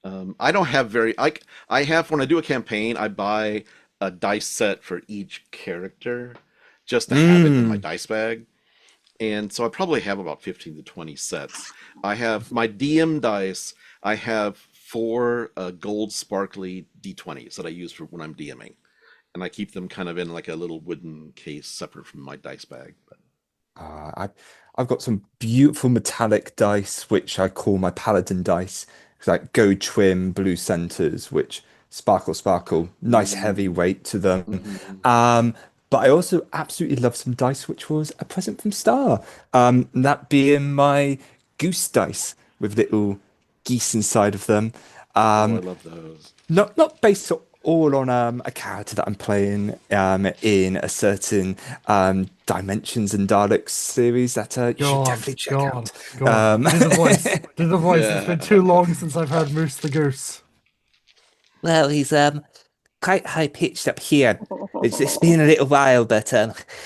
[SPEAKER 3] I don't have very I have when I do a campaign, I buy a dice set for each character just to have it in my
[SPEAKER 4] Mm.
[SPEAKER 3] dice bag. And so I probably have about 15 to 20 sets. I have my DM dice. I have 4 gold sparkly D20s that I use for when I'm DMing, and I keep them kind of in like a little wooden case separate from my dice bag. But
[SPEAKER 4] I've got some beautiful metallic dice, which I call my paladin dice. It's like gold trim, blue centers, which sparkle, sparkle, nice heavy
[SPEAKER 3] Mm,
[SPEAKER 4] weight to them.
[SPEAKER 3] mhm.
[SPEAKER 4] Um, but I also absolutely love some dice, which was a present from Star. That being my goose dice with little geese inside of them.
[SPEAKER 3] Oh, I
[SPEAKER 4] Um,
[SPEAKER 3] love those.
[SPEAKER 4] not based all on a character that I'm playing in a certain Dimensions and Daleks series that you
[SPEAKER 1] Go
[SPEAKER 4] should
[SPEAKER 1] on,
[SPEAKER 4] definitely check
[SPEAKER 1] go on,
[SPEAKER 4] out.
[SPEAKER 1] go on. Do the voice. Do the voice. It's been too
[SPEAKER 3] Yeah.
[SPEAKER 1] long since I've heard Moose the Goose.
[SPEAKER 5] Well, he's quite high pitched up here. It's been a little while, but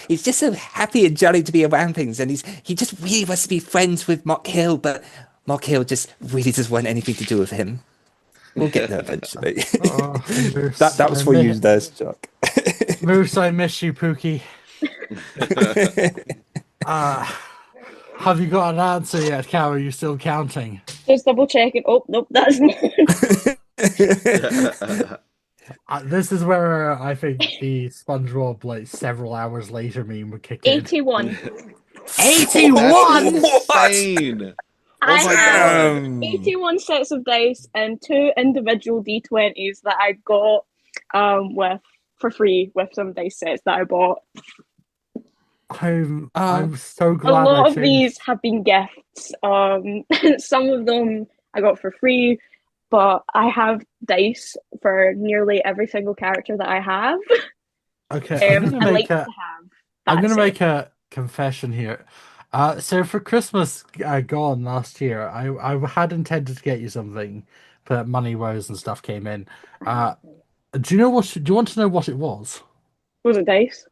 [SPEAKER 5] he's just so happy and jolly to be around things, and he just really wants to be friends with Mock Hill, but Mock Hill just really doesn't want anything to do with him.
[SPEAKER 4] We'll get there eventually.
[SPEAKER 1] Oh, Moose.
[SPEAKER 4] That was for you there, Chuck.
[SPEAKER 1] Moose, I miss you, Pookie. Uh, have you got an answer yet, Cal? Are you still counting?
[SPEAKER 2] Just double checking. Oh, nope, that's not.
[SPEAKER 1] This is where I think the SpongeBob, like, several hours later meme would kick in.
[SPEAKER 2] 81.
[SPEAKER 1] 81?
[SPEAKER 3] Insane.
[SPEAKER 2] I
[SPEAKER 3] Oh my
[SPEAKER 2] have
[SPEAKER 3] God.
[SPEAKER 2] 81 sets of dice and 2 individual D20s that I got with for free with some dice sets that I bought.
[SPEAKER 1] I'm so
[SPEAKER 2] A
[SPEAKER 1] glad
[SPEAKER 2] lot
[SPEAKER 1] I
[SPEAKER 2] of
[SPEAKER 1] changed.
[SPEAKER 2] these have been gifts. Some of them I got for free, but I have dice for nearly every single character that I have.
[SPEAKER 1] Okay, I'm gonna
[SPEAKER 2] I
[SPEAKER 1] make
[SPEAKER 2] like to
[SPEAKER 1] a
[SPEAKER 2] have
[SPEAKER 1] I'm
[SPEAKER 2] that
[SPEAKER 1] gonna
[SPEAKER 2] set.
[SPEAKER 1] make a confession here. So for Christmas gone last year, I had intended to get you something, but money woes and stuff came in. Do you know what? Do you want to know what it was?
[SPEAKER 2] Was it dice?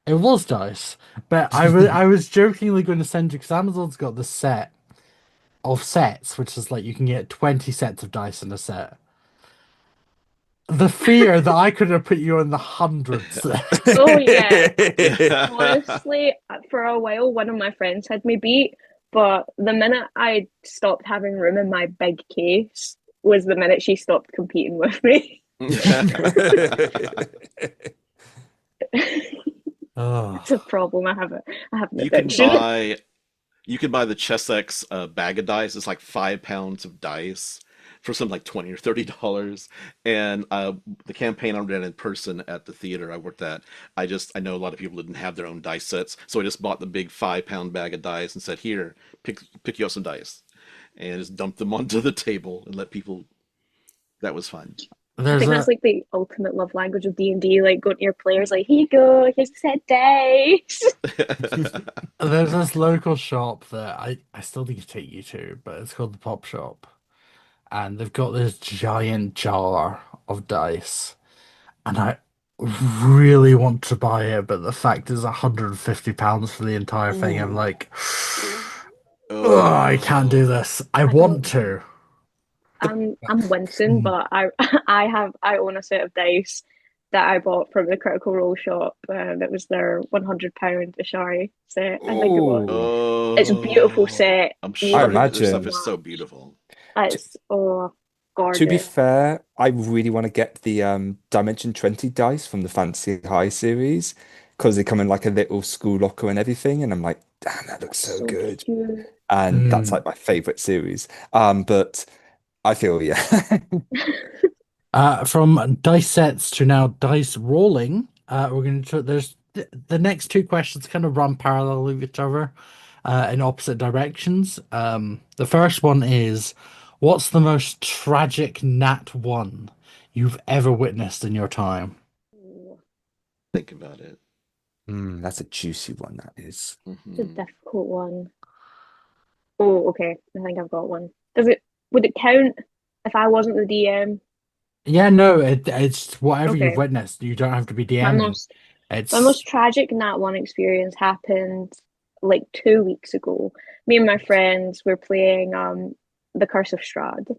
[SPEAKER 1] It was dice, but I was jokingly going to send you because Amazon's got the set of sets, which is like you can get 20 sets of dice in a set. The fear that I could have put you in the hundreds.
[SPEAKER 2] Oh yeah. Honestly, for a while, one of my friends had me beat, but the minute I stopped having room in my big case was the minute she stopped competing with me.
[SPEAKER 1] Oh,
[SPEAKER 2] It's a problem. I have an
[SPEAKER 3] You can
[SPEAKER 2] addiction.
[SPEAKER 3] buy you can buy the Chessex bag of dice. It's like 5 pounds of dice for something like $20 or $30. And the campaign I ran in person at the theater I worked at, I know a lot of people didn't have their own dice sets, so I just bought the big 5 pound bag of dice and said, "Here, pick you up some dice," and just dumped them onto the table and let people. That was fun.
[SPEAKER 2] I
[SPEAKER 1] there's
[SPEAKER 2] think
[SPEAKER 1] a
[SPEAKER 2] that's like the ultimate love language of D&D, like going to your players like, here you go, here's a set dice.
[SPEAKER 1] there's this local shop that I still need to take you to, but it's called the Pop Shop, and they've got this giant jar of dice, and I really want to buy it, but the fact is £150 for the entire thing. I'm
[SPEAKER 3] Ooh.
[SPEAKER 1] like, oh, I can't do
[SPEAKER 3] Oh.
[SPEAKER 1] this. I
[SPEAKER 2] I
[SPEAKER 1] want
[SPEAKER 2] don't
[SPEAKER 1] to.
[SPEAKER 2] I'm wincing, but I own a set of dice that I bought from the Critical Role shop. It was their £100 Ashari set, I think it was.
[SPEAKER 4] Oh,
[SPEAKER 2] It's a beautiful
[SPEAKER 3] Oh,
[SPEAKER 2] set.
[SPEAKER 3] I'm
[SPEAKER 2] You
[SPEAKER 4] I
[SPEAKER 3] sure
[SPEAKER 2] love it
[SPEAKER 3] their
[SPEAKER 2] so
[SPEAKER 3] stuff
[SPEAKER 4] imagine.
[SPEAKER 3] is so
[SPEAKER 2] much.
[SPEAKER 3] beautiful.
[SPEAKER 4] To,
[SPEAKER 2] It's
[SPEAKER 4] to be
[SPEAKER 2] gorgeous.
[SPEAKER 4] fair, I really want to get the Dimension 20 dice from the Fantasy High series because they come in like a little school locker and everything, and I'm like, damn, that looks so
[SPEAKER 2] So
[SPEAKER 4] good.
[SPEAKER 2] cute.
[SPEAKER 4] And that's
[SPEAKER 1] Hmm.
[SPEAKER 4] like my favorite series. But I feel yeah.
[SPEAKER 1] From dice sets to now dice rolling, we're going to there's the next two questions kind of run parallel with each other, in opposite directions. The first one is, what's the most tragic nat one you've ever witnessed in your time?
[SPEAKER 3] Think about it.
[SPEAKER 4] That's a juicy one, that is.
[SPEAKER 2] It's a
[SPEAKER 3] Hmm.
[SPEAKER 2] difficult one. Oh, okay. I think I've got one. Would it count if I wasn't the DM?
[SPEAKER 1] Yeah, no, it's whatever you've
[SPEAKER 2] Okay.
[SPEAKER 1] witnessed. You don't have to be
[SPEAKER 2] My
[SPEAKER 1] DMing.
[SPEAKER 2] most my
[SPEAKER 1] It's
[SPEAKER 2] most tragic Nat One experience happened like 2 weeks ago. Me and my friends were playing the Curse of Strahd,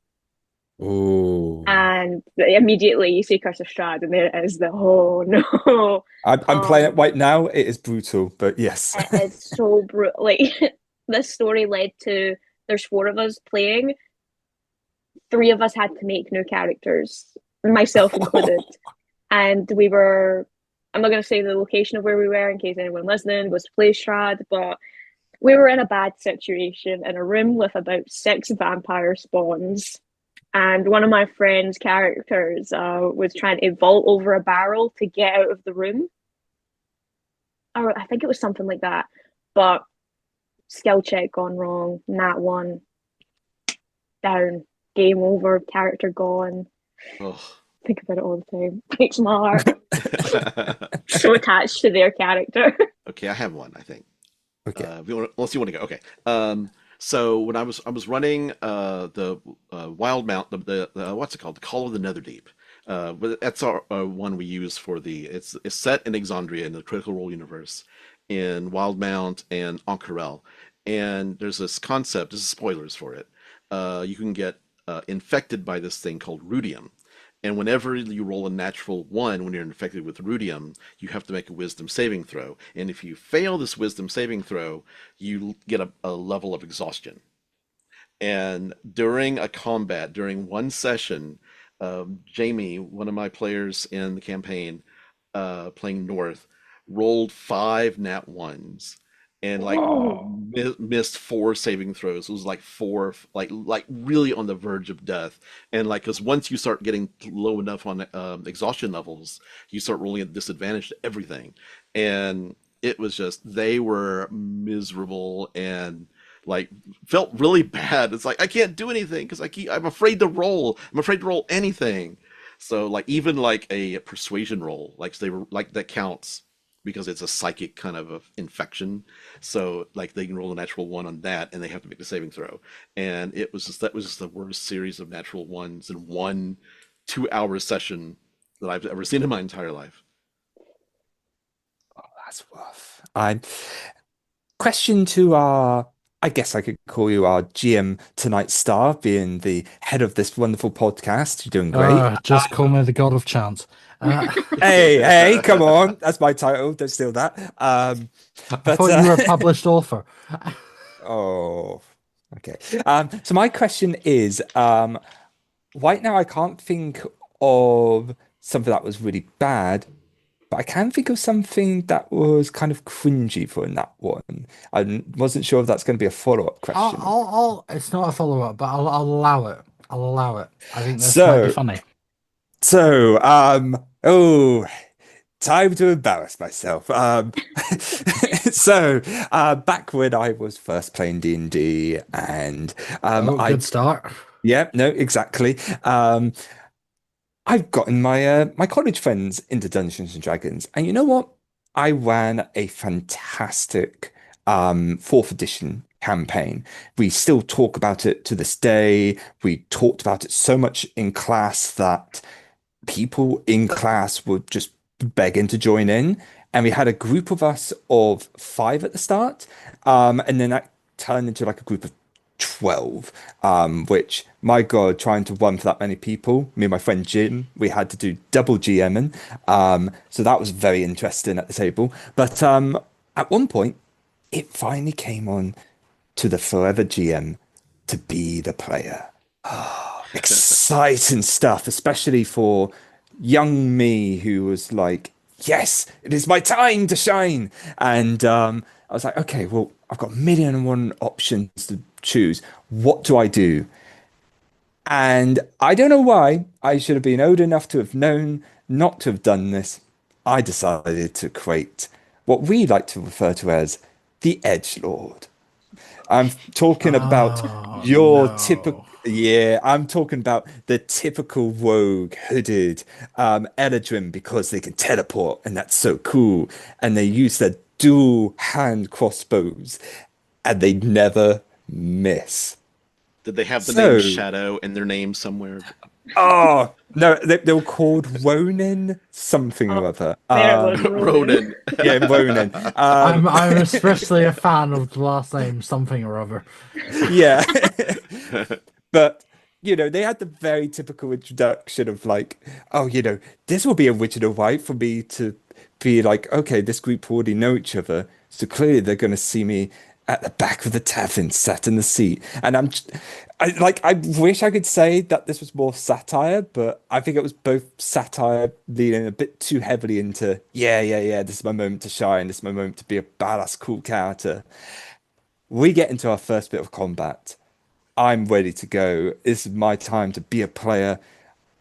[SPEAKER 4] Oh,
[SPEAKER 2] and immediately you see Curse of Strahd, and there is the oh no,
[SPEAKER 4] I'm playing it right now. It is brutal, but yes.
[SPEAKER 2] it is so brutal. Like this story led to there's 4 of us playing. 3 of us had to make new characters, myself included, and we were. I'm not going to say the location of where we were in case anyone listening goes to play Strahd, but we were in a bad situation in a room with about 6 vampire spawns, and one of my friend's characters was trying to vault over a barrel to get out of the room, or I think it was something like that. But skill check gone wrong, nat one, down, game over, character gone.
[SPEAKER 3] Oh.
[SPEAKER 2] Think about it all the time. Breaks my heart. So attached to their character.
[SPEAKER 3] Okay, I have one, I think.
[SPEAKER 4] Okay.
[SPEAKER 3] Unless you want to go. Okay. So when I was running the Wild Mount, the what's it called? The Call of the Netherdeep. But that's our one we use for it's set in Exandria in the Critical Role universe, in Wild Mount and Ank'Harel. And there's this concept. This is spoilers for it. You can get infected by this thing called rudium. And whenever you roll a natural 1 when you're infected with rudium, you have to make a wisdom saving throw. And if you fail this wisdom saving throw, you get a level of exhaustion. And during a combat, during one session, Jamie, one of my players in the campaign, playing North, rolled 5 nat 1s and like missed 4 saving throws. It was like 4, like really on the verge of death. And like, because once you start getting low enough on exhaustion levels, you start rolling at disadvantage to everything. And it was just, they were miserable and like felt really bad. It's like I can't do anything because I'm afraid to roll. I'm afraid to roll anything. So like even like a persuasion roll, like they were like that counts because it's a psychic kind of infection. So like they can roll a natural 1 on that and they have to make the saving throw. And that was just the worst series of natural 1s in one 2-hour session that I've ever seen in my entire life.
[SPEAKER 4] Oh, that's rough. Question to our, I guess I could call you our GM tonight, Star, being the head of this wonderful podcast. You're doing great.
[SPEAKER 1] Just call me the God of Chance.
[SPEAKER 4] Hey, come on. That's my title. Don't steal that.
[SPEAKER 1] I thought you were a published author.
[SPEAKER 4] Oh, okay. So my question is, right now I can't think of something that was really bad, but I can think of something that was kind of cringy for that one. I wasn't sure if that's going to be a follow-up question.
[SPEAKER 1] It's not a follow-up, but I'll allow it. I'll allow it. I think this
[SPEAKER 4] So-
[SPEAKER 1] might be funny.
[SPEAKER 4] So, time to embarrass myself. So, back when I was first playing D&D and
[SPEAKER 1] Good start.
[SPEAKER 4] yeah, no, exactly. I've gotten my college friends into Dungeons and Dragons, and you know what? I ran a fantastic 4th edition campaign. We still talk about it to this day. We talked about it so much in class that people in class would just begging to join in. And we had a group of us of 5 at the start. And then that turned into like a group of 12, which, my God, trying to run for that many people, me and my friend Jim, we had to do double GMing. So that was very interesting at the table. But at one point, it finally came on to the forever GM to be the player. Exciting stuff, especially for young me who was like, yes, it is my time to shine. And I was like, okay, well, I've got 1,000,001 options to choose. What do I do? And I don't know why. I should have been old enough to have known not to have done this. I decided to create what we like to refer to as the Edgelord. I'm talking about your typical. Yeah, I'm talking about the typical rogue hooded Eladrin because they can teleport and that's so cool. And they use their dual hand crossbows and they never miss.
[SPEAKER 3] Did they have the name Shadow in their name somewhere?
[SPEAKER 4] Oh, no, they were called Ronin something or other.
[SPEAKER 3] Ronin.
[SPEAKER 4] Yeah, Ronin.
[SPEAKER 1] I'm especially a fan of the last name something or other.
[SPEAKER 4] Yeah. But, they had the very typical introduction of like, oh, this will be original, right? For me to be like, okay, this group already know each other. So clearly they're going to see me at the back of the tavern, sat in the seat. And I wish I could say that this was more satire, but I think it was both satire leaning a bit too heavily into, yeah, this is my moment to shine. This is my moment to be a badass, cool character. We get into our first bit of combat. I'm ready to go. This is my time to be a player.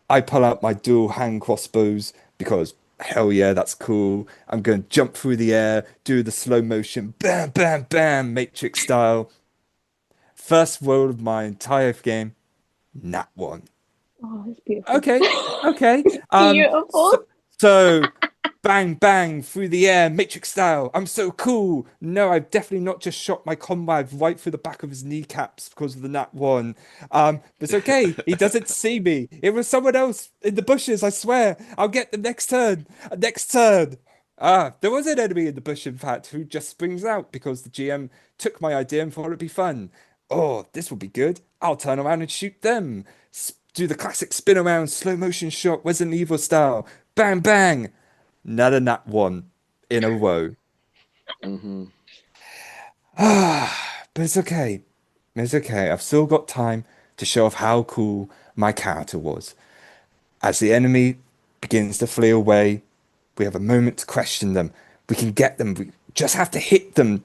[SPEAKER 4] I pull out my dual hand crossbows because hell yeah, that's cool. I'm going to jump through the air, do the slow motion, bam, bam, bam, Matrix style. First roll of my entire game, nat one.
[SPEAKER 2] Oh, that's beautiful.
[SPEAKER 4] Okay, okay.
[SPEAKER 2] Beautiful.
[SPEAKER 4] So bang, bang through the air, Matrix style. I'm so cool. No, I've definitely not just shot my comrade right through the back of his kneecaps because of the nat one. But it's okay. He doesn't see me. It was someone else in the bushes. I swear. I'll get the next turn. Next turn. There was an enemy in the bush, in fact, who just springs out because the GM took my idea and thought it'd be fun. Oh, this will be good. I'll turn around and shoot them. Do the classic spin around slow motion shot, Resident Evil style. Bang, bang. None of that one in a row.
[SPEAKER 3] Hmm.
[SPEAKER 4] But it's okay. It's okay. I've still got time to show off how cool my character was. As the enemy begins to flee away, we have a moment to question them. We can get them. We just have to hit them.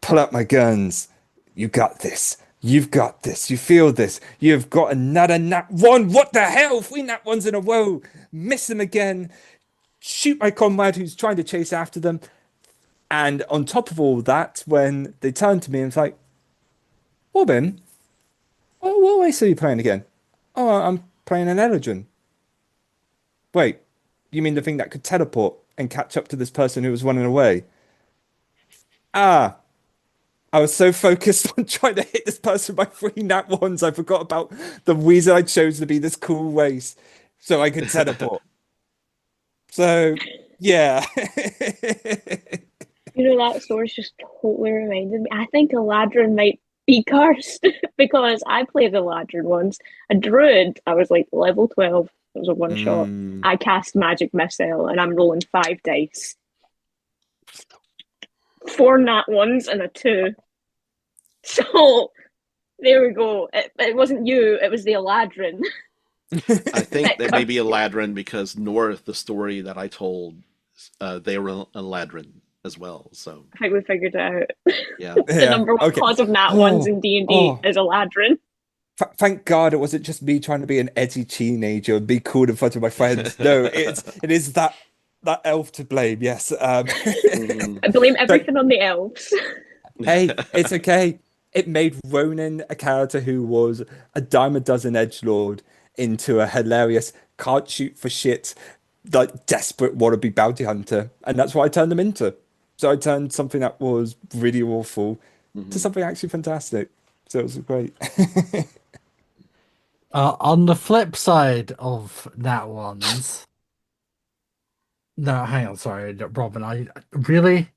[SPEAKER 4] Pull out my guns. You got this. You've got this. You feel this. You've got another nat one. What the hell? 3 nat ones in a row. Miss them again. Shoot my comrade who's trying to chase after them. And on top of all that, when they turn to me and it's like, Robin, what race are you playing again? Oh, I'm playing an Eladrin. Wait, you mean the thing that could teleport and catch up to this person who was running away? Ah, I was so focused on trying to hit this person by 3 nat ones, I forgot about the reason I chose to be this cool race so I could teleport. So, yeah.
[SPEAKER 2] You know, that source just totally reminded me. I think Eladrin might be cursed because I played Eladrin once. A druid, I was like level 12. It was a one shot.
[SPEAKER 4] Mm.
[SPEAKER 2] I cast Magic Missile and I'm rolling 5 dice. 4 nat ones and a 2. So there we go. It wasn't you, it was the Eladrin.
[SPEAKER 3] I think that may be Eladrin because North, the story that I told, they were Eladrin as well. So
[SPEAKER 2] I think we figured it out.
[SPEAKER 3] yeah.
[SPEAKER 2] The number one
[SPEAKER 4] okay.
[SPEAKER 2] cause of nat ones in D&D is Eladrin.
[SPEAKER 4] Thank God it wasn't just me trying to be an edgy teenager and be cool in front of my friends. No, it is that elf to blame. Yes.
[SPEAKER 3] Mhm.
[SPEAKER 2] I blame everything on the elves.
[SPEAKER 4] Hey, it's okay. It made Ronan a character who was a dime a dozen edgelord into a hilarious can't shoot for shit, like desperate wannabe bounty hunter, and that's what I turned him into. So I turned something that was really awful to
[SPEAKER 3] Mhm.
[SPEAKER 4] something actually fantastic. So it was great.
[SPEAKER 1] On the flip side of nat ones, no, hang on, sorry, Robin. I really,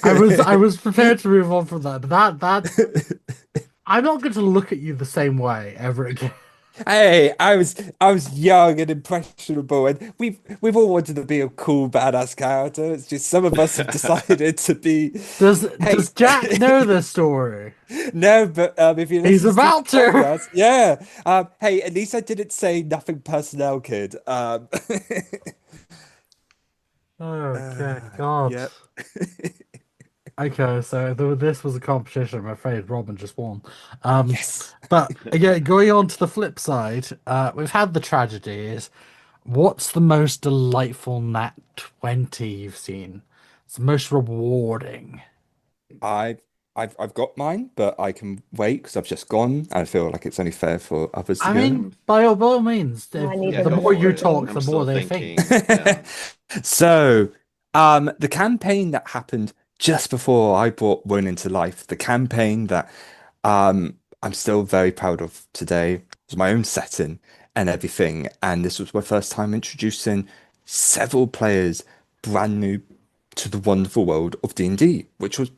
[SPEAKER 1] I was prepared to move on from that, but that I'm not going to look at you the same way ever again.
[SPEAKER 4] Hey, I was young and impressionable, and we've all wanted to be a cool badass character. It's just some of us have decided to be.
[SPEAKER 1] Does Jack know this story?
[SPEAKER 4] No, but if you
[SPEAKER 1] He's
[SPEAKER 4] listen
[SPEAKER 1] about
[SPEAKER 4] to the
[SPEAKER 1] to.
[SPEAKER 4] podcast, yeah. Hey, at least I didn't say nothing personnel, kid.
[SPEAKER 1] Okay, God.
[SPEAKER 4] Yep.
[SPEAKER 1] Okay, so this was a competition. I'm afraid Robin just won.
[SPEAKER 4] Yes.
[SPEAKER 1] But again, going on to the flip side, we've had the tragedies. What's the most delightful nat 20 you've seen? It's the most rewarding.
[SPEAKER 4] I I've got mine, but I can wait because I've just gone, and I feel like it's only fair for others to
[SPEAKER 1] I
[SPEAKER 4] go.
[SPEAKER 1] mean, by all means,
[SPEAKER 2] I need
[SPEAKER 3] Yeah,
[SPEAKER 1] the
[SPEAKER 2] to
[SPEAKER 3] go
[SPEAKER 1] more
[SPEAKER 3] for
[SPEAKER 1] you
[SPEAKER 3] it.
[SPEAKER 1] talk,
[SPEAKER 3] I'm
[SPEAKER 1] the
[SPEAKER 3] still
[SPEAKER 1] more they
[SPEAKER 3] thinking.
[SPEAKER 1] think.
[SPEAKER 3] Yeah.
[SPEAKER 4] So, the campaign that happened just before I brought One into life, the campaign that I'm still very proud of today, was my own setting and everything. And this was my first time introducing several players brand new to the wonderful world of D&D, which was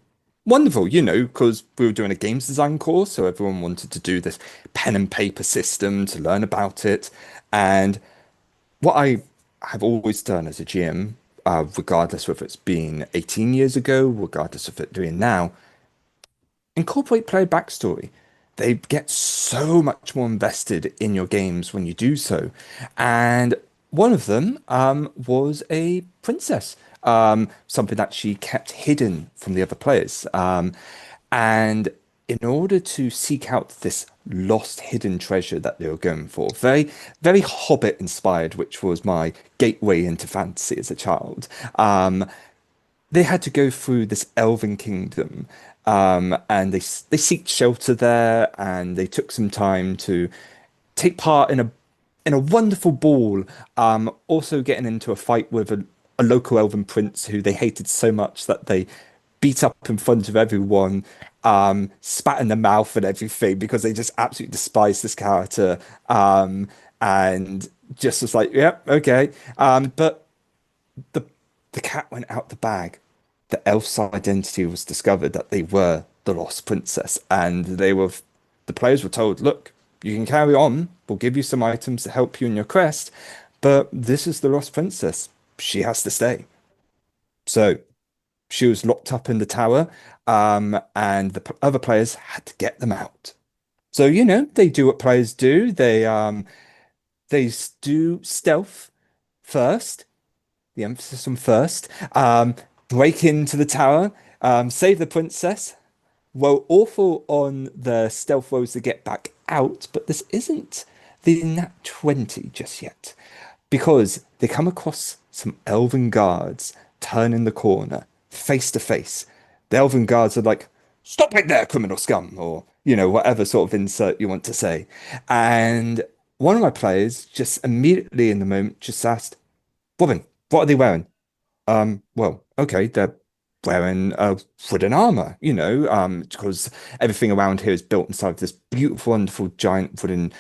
[SPEAKER 4] wonderful, because we were doing a games design course, so everyone wanted to do this pen and paper system to learn about it. And what I have always done as a GM, regardless whether it's been 18 years ago, regardless of it doing now, incorporate player backstory. They get so much more invested in your games when you do so. And one of them was a princess. something that she kept hidden from the other players. And in order to seek out this lost hidden treasure that they were going for, very, very Hobbit inspired, which was my gateway into fantasy as a child. They had to go through this elven kingdom, and they seeked shelter there, and they took some time to take part in a wonderful ball. Also getting into a fight with a local elven prince who they hated so much that they beat up in front of everyone, spat in the mouth and everything because they just absolutely despised this character. And just was like, yep, yeah, okay. But the the cat went out the bag. The elf's identity was discovered that they were the lost princess, and the players were told, look, you can carry on. We'll give you some items to help you in your quest, but this is the lost princess. She has to stay. So she was locked up in the tower, and the other players had to get them out. So, they do what players do. They do stealth first, the emphasis on first, break into the tower, save the princess, roll awful on the stealth rolls to get back out, but this isn't the nat 20 just yet, because they come across some elven guards turning the corner, face to face. The elven guards are like, stop it there, criminal scum, or, whatever sort of insert you want to say. And one of my players just immediately in the moment just asked, Robin, what are they wearing? Well, okay, they're wearing wooden armor, because everything around here is built inside this beautiful, wonderful, giant wooden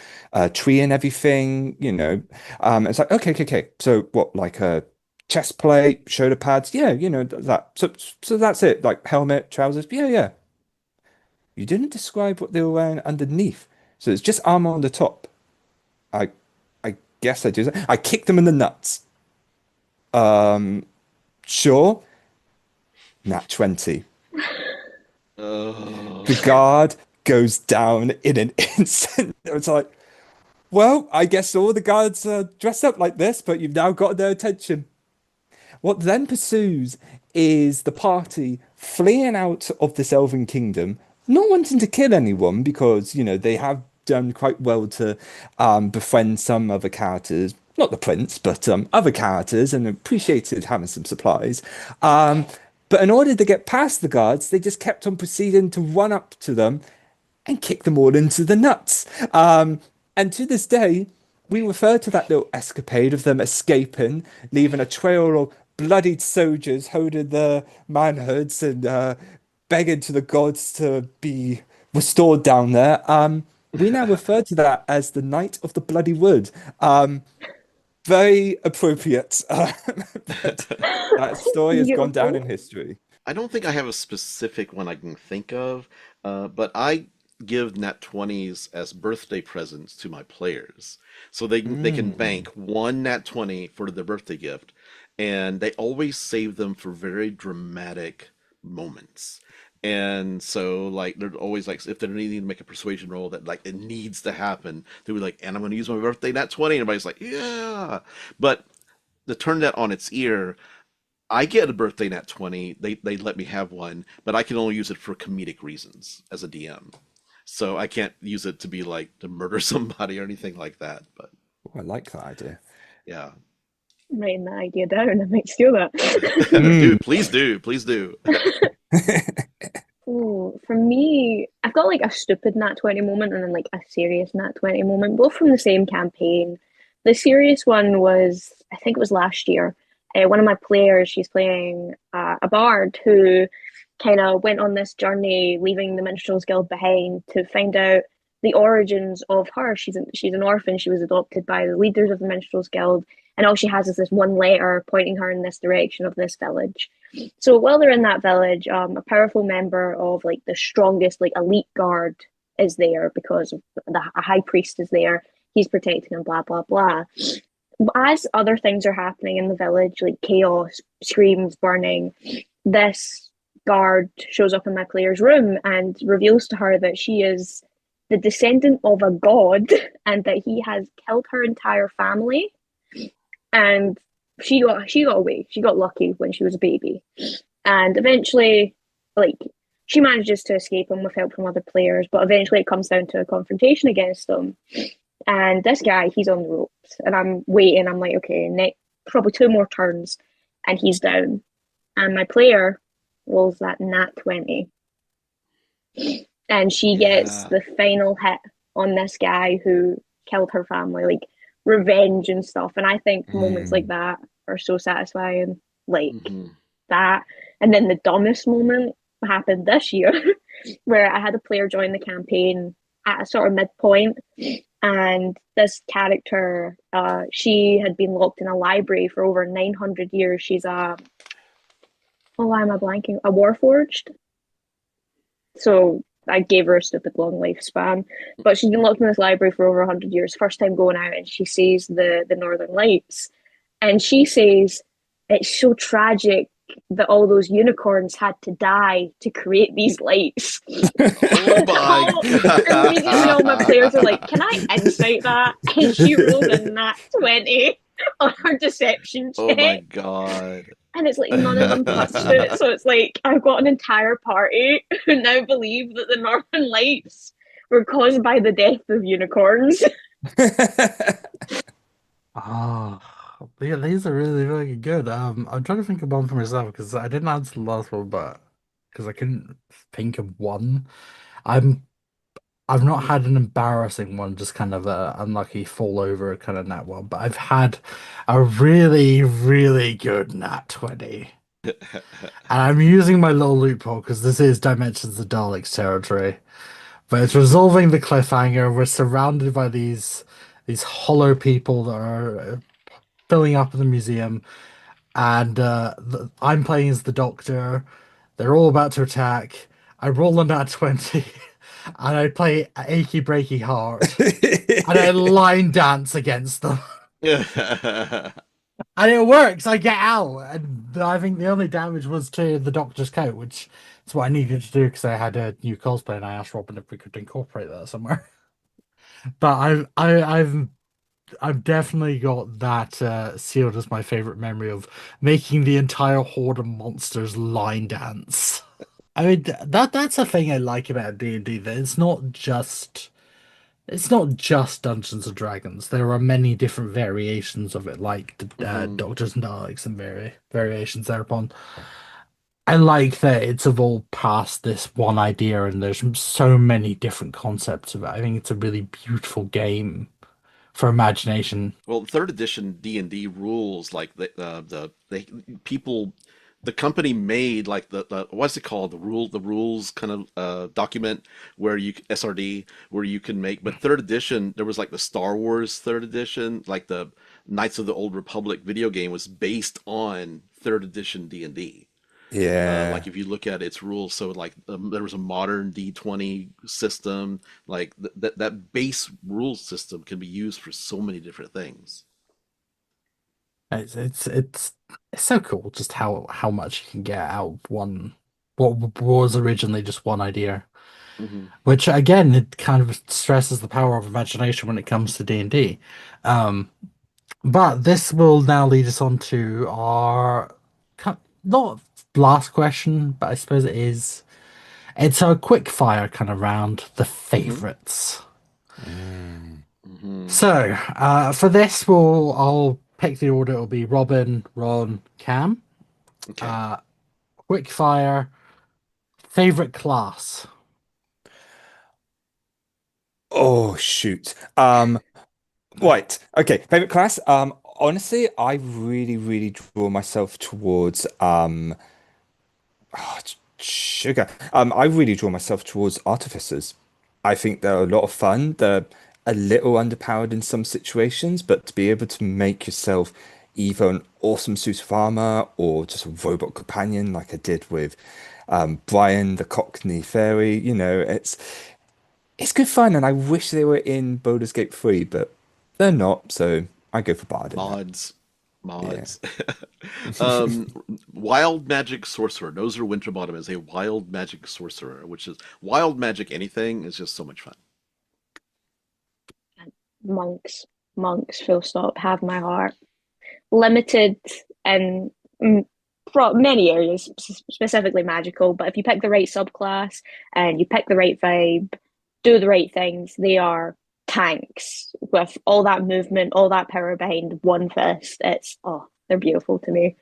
[SPEAKER 4] tree and everything, It's like, okay. So what, like a chest plate, shoulder pads? Yeah, that. So that's it, like helmet, trousers. Yeah. You didn't describe what they were wearing underneath. So it's just armor on the top. I guess I do that. I kicked them in the nuts. Sure. Nat 20.
[SPEAKER 3] Oh.
[SPEAKER 4] The guard goes down in an instant. It's like, well, I guess all the guards are dressed up like this, but you've now got their attention. What then pursues is the party fleeing out of this elven kingdom, not wanting to kill anyone because, they have done quite well to befriend some other characters, not the prince, but other characters, and appreciated having some supplies. But in order to get past the guards, they just kept on proceeding to run up to them and kick them all into the nuts. And to this day, we refer to that little escapade of them escaping, leaving a trail of bloodied soldiers holding their manhoods and begging to the gods to be restored down there. We now refer to that as the Night of the Bloody Wood. Very appropriate. But that story has gone down in history.
[SPEAKER 3] I don't think I have a specific one I can think of, but I give nat 20s as birthday presents to my players. So they can bank one nat 20 for their birthday gift, and they always save them for very dramatic moments. And so, like, they're always like, if they're needing to make a persuasion roll that, like, it needs to happen, they'll be like, and I'm going to use my birthday nat 20. And everybody's like, yeah. But to turn that on its ear, I get a birthday nat 20. They let me have one, but I can only use it for comedic reasons as a DM. So I can't use it to be like to murder somebody or anything like that. But
[SPEAKER 4] I like that idea.
[SPEAKER 3] yeah.
[SPEAKER 2] I'm writing that idea down. I might steal that.
[SPEAKER 3] Dude, please do. Please do.
[SPEAKER 2] Oh, for me, I've got like a stupid Nat 20 moment and then like a serious Nat 20 moment, both from the same campaign. The serious one was, I think it was last year. One of my players, she's playing a bard who kind of went on this journey, leaving the Minstrels Guild behind to find out the origins of her. She's an orphan. She was adopted by the leaders of the Minstrels Guild, and all she has is this one letter pointing her in this direction of this village. So while they're in that village, a powerful member of like the strongest like elite guard is there because a high priest is there. He's protecting them, blah blah blah. As other things are happening in the village, like chaos, screams, burning, this guard shows up in my player's room and reveals to her that she is the descendant of a god and that he has killed her entire family. And she got away. She got lucky when she was a baby, and eventually, like she manages to escape him with help from other players. But eventually, it comes down to a confrontation against him. And this guy, he's on the ropes, and I'm waiting. I'm like, okay, next probably two more turns, and he's down. And my player rolls that nat 20, and she gets
[SPEAKER 3] Yeah.
[SPEAKER 2] the final hit on this guy who killed her family, like revenge and stuff. And I think moments like that are so satisfying, like
[SPEAKER 3] hmm
[SPEAKER 2] that. And then the dumbest moment happened this year, where I had a player join the campaign at a sort of midpoint, and this character, she had been locked in a library for over 900 years. She's a, oh, why am I blanking? A warforged. So I gave her a stupid long lifespan, but she's been locked in this library for over 100 years. First time going out, and she sees the Northern Lights, and she says it's so tragic that all those unicorns had to die to create these lights.
[SPEAKER 3] Oh my
[SPEAKER 2] Immediately, all my players are like,
[SPEAKER 3] god.
[SPEAKER 2] "Can I insight that?" And she rolls a nat 20 on her deception
[SPEAKER 3] Oh my
[SPEAKER 2] check.
[SPEAKER 3] god.
[SPEAKER 2] And it's like none of them touched it. So it's like I've got an entire party who now believe that the Northern Lights were caused by the death of unicorns.
[SPEAKER 1] Oh, yeah, these are really, really good. I'm trying to think of one for myself because I didn't answer the last one, but because I couldn't think of one. I'm I've not had an embarrassing one, just kind of a unlucky fall over kind of nat one, but I've had a really, really good nat 20. And I'm using my little loophole because this is Dimensions of Daleks territory. But it's resolving the cliffhanger. We're surrounded by these hollow people that are filling up the museum, and I'm playing as the Doctor. They're all about to attack. I roll a nat 20, and I play Achy Breaky Heart, and I line dance against them. And it works. I get out, and I think the only damage was to the Doctor's coat, which is what I needed to do because I had a new cosplay, and I asked Robin if we could incorporate that somewhere. But I've definitely got that sealed as my favorite memory of making the entire horde of monsters line dance. I mean that's a thing I like about D&D, that it's not just Dungeons and Dragons. There are many different variations of it, like the
[SPEAKER 3] hmm
[SPEAKER 1] Doctors and Daleks and variations thereupon. I like that it's evolved past this one idea, and there's so many different concepts of it. I think it's a really beautiful game for imagination.
[SPEAKER 3] Well, third edition D&D rules like the company made like the what's it called, the rules kind of document where you SRD where you can make, but third edition there was like the Star Wars third edition, like the Knights of the Old Republic video game was based on third edition D&D.
[SPEAKER 4] Yeah.
[SPEAKER 3] Like if you look at its rules, so like there was a modern D20 system, like that base rule system can be used for so many different things.
[SPEAKER 1] It's so cool just how much you can get out of one, what was originally just one idea.
[SPEAKER 3] hmm
[SPEAKER 1] Which again, it kind of stresses the power of imagination when it comes to D&D. Um, but this will now lead us on to our not last question, but I suppose it is. It's a quick fire kind of round, the
[SPEAKER 3] hmm
[SPEAKER 1] favorites.
[SPEAKER 4] Mm.
[SPEAKER 3] hmm
[SPEAKER 1] So, for this, I'll pick the order. It'll be Robin, Ron, Cam.
[SPEAKER 3] Okay.
[SPEAKER 1] Uh, quick fire. Favorite class.
[SPEAKER 4] Oh shoot. Right. Okay. Favorite class. Honestly, I really, really draw myself towards sugar. I really draw myself towards artificers. I think they're a lot of fun. They're a little underpowered in some situations, but to be able to make yourself either an awesome suit of armor or just a robot companion, like I did with Brian the Cockney Fairy, it's good fun, and I wish they were in Baldur's Gate 3, but they're not, so I go for Bard in that.
[SPEAKER 3] Mods.
[SPEAKER 4] Yeah.
[SPEAKER 3] Mods. um, Wild Magic Sorcerer. Nozer Winterbottom is a wild magic sorcerer, which is wild magic anything is just so much fun.
[SPEAKER 2] Monks, monks, full stop, have my heart. limited in many areas, specifically magical. But if you pick the right subclass and you pick the right vibe, do the right things, they are tanks with all that movement, all that power behind one fist. They're beautiful to me.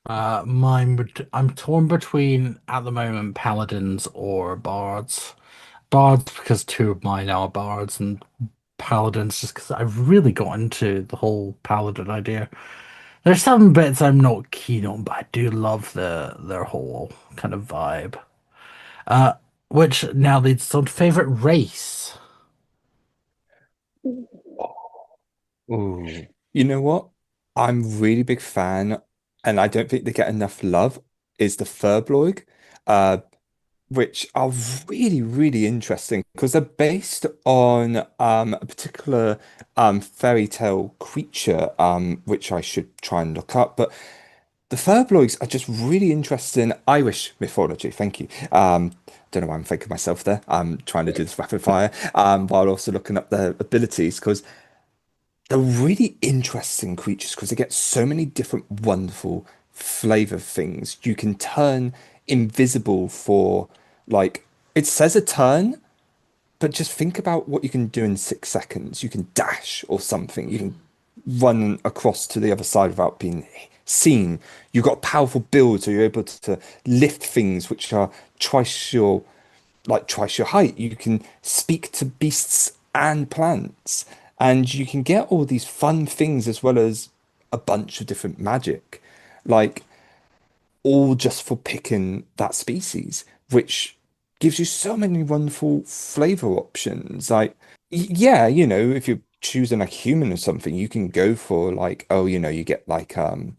[SPEAKER 1] I'm torn between at the moment paladins or bards. Bards because two of mine are bards, and paladins just because I've really got into the whole paladin idea. There's some bits I'm not keen on, but I do love their whole kind of vibe. Uh, which now leads to favorite race.
[SPEAKER 4] Ooh. You know what? I'm really big fan, and I don't think they get enough love, is the Furbolg, uh, which are really, really interesting because they're based on a particular fairy tale creature, which I should try and look up. But the Furbolgs are just really interesting Irish mythology. Thank you. Don't know why I'm thinking myself there. I'm trying to do this rapid fire while also looking up their abilities because they're really interesting creatures because they get so many different wonderful flavor things. You can turn invisible for like it says a turn, but just think about what you can do in 6 seconds. You can dash or something. You can run across to the other side without being seen. You've got a powerful build, so you're able to lift things which are twice your twice your height. You can speak to beasts and plants, and you can get all these fun things as well as a bunch of different magic, like all just for picking that species, which gives you so many wonderful flavor options. Like, yeah, if you're choosing a human or something, you can go for like, oh, you get like a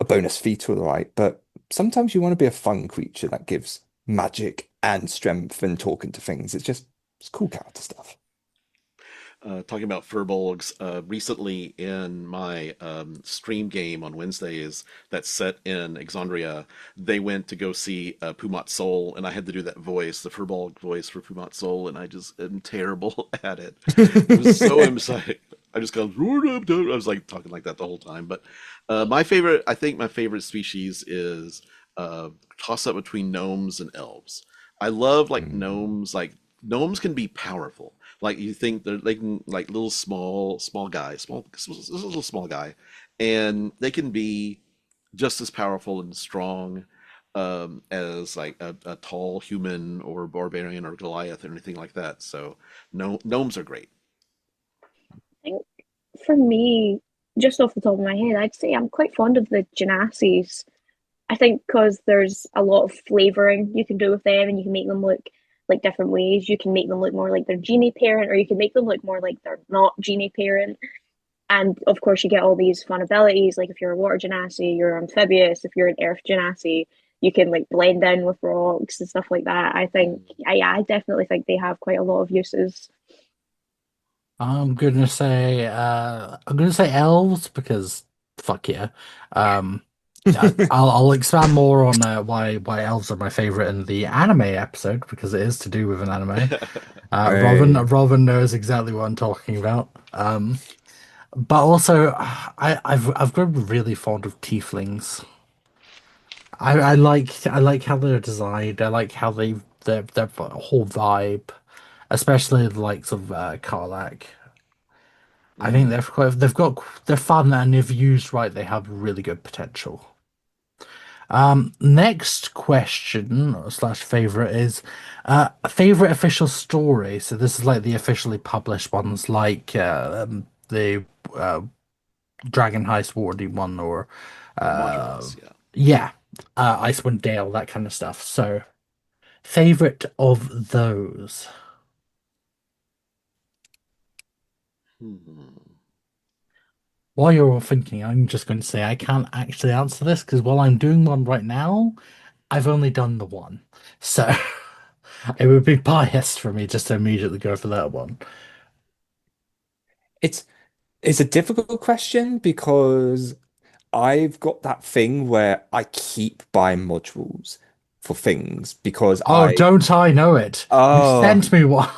[SPEAKER 4] bonus feat or the like, but sometimes you want to be a fun creature that gives magic and strength and talking to things. It's cool character stuff.
[SPEAKER 3] Talking about furbolgs, recently in my stream game on Wednesdays that's set in Exandria, they went to go see Pumat Sol, and I had to do that voice, the furbolg voice for Pumat Sol, and I just am terrible at it. It was so exciting. I just got, I was like talking like that the whole time. But I think my favorite species is toss up between gnomes and elves. I love gnomes. Like gnomes can be powerful. Like you think they can like little small guy, little small guy, and they can be just as powerful and strong as like a tall human or barbarian or Goliath or anything like that. So no, gnomes are great.
[SPEAKER 2] I think for me, just off the top of my head, I'd say I'm quite fond of the Genassis. I think because there's a lot of flavoring you can do with them, and you can make them look like different ways. You can make them look more like their genie parent, or you can make them look more like they're not genie parent. And of course, you get all these fun abilities. Like if you're a water genasi, you're amphibious. If you're an earth genasi, you can like blend in with rocks and stuff like that. I definitely think they have quite a lot of uses.
[SPEAKER 1] I'm gonna say elves because fuck yeah. I'll expand more on why elves are my favorite in the anime episode because it is to do with an anime.
[SPEAKER 4] Hey.
[SPEAKER 1] Robin knows exactly what I'm talking about. But also I've grown really fond of tieflings. I like how they're designed. I like how their whole vibe, especially the likes of Karlach. I think
[SPEAKER 3] Mm.
[SPEAKER 1] they're fun, and if used right, they have really good potential. Next question slash favorite is favorite official story. So this is like the officially published ones, like the uh, Dragon Heist Wardy one, or uh,
[SPEAKER 3] Modulus, yeah.
[SPEAKER 1] yeah, Icewind Dale, that kind of stuff. So favorite of those.
[SPEAKER 3] Hmm.
[SPEAKER 1] While you're all thinking, I'm just going to say I can't actually answer this because while I'm doing one right now, I've only done the one. So it would be biased for me just to immediately go for that one.
[SPEAKER 4] It's it's a difficult question because I've got that thing where I keep buying modules for things because
[SPEAKER 1] Oh, don't I know it? You
[SPEAKER 4] oh
[SPEAKER 1] sent me one.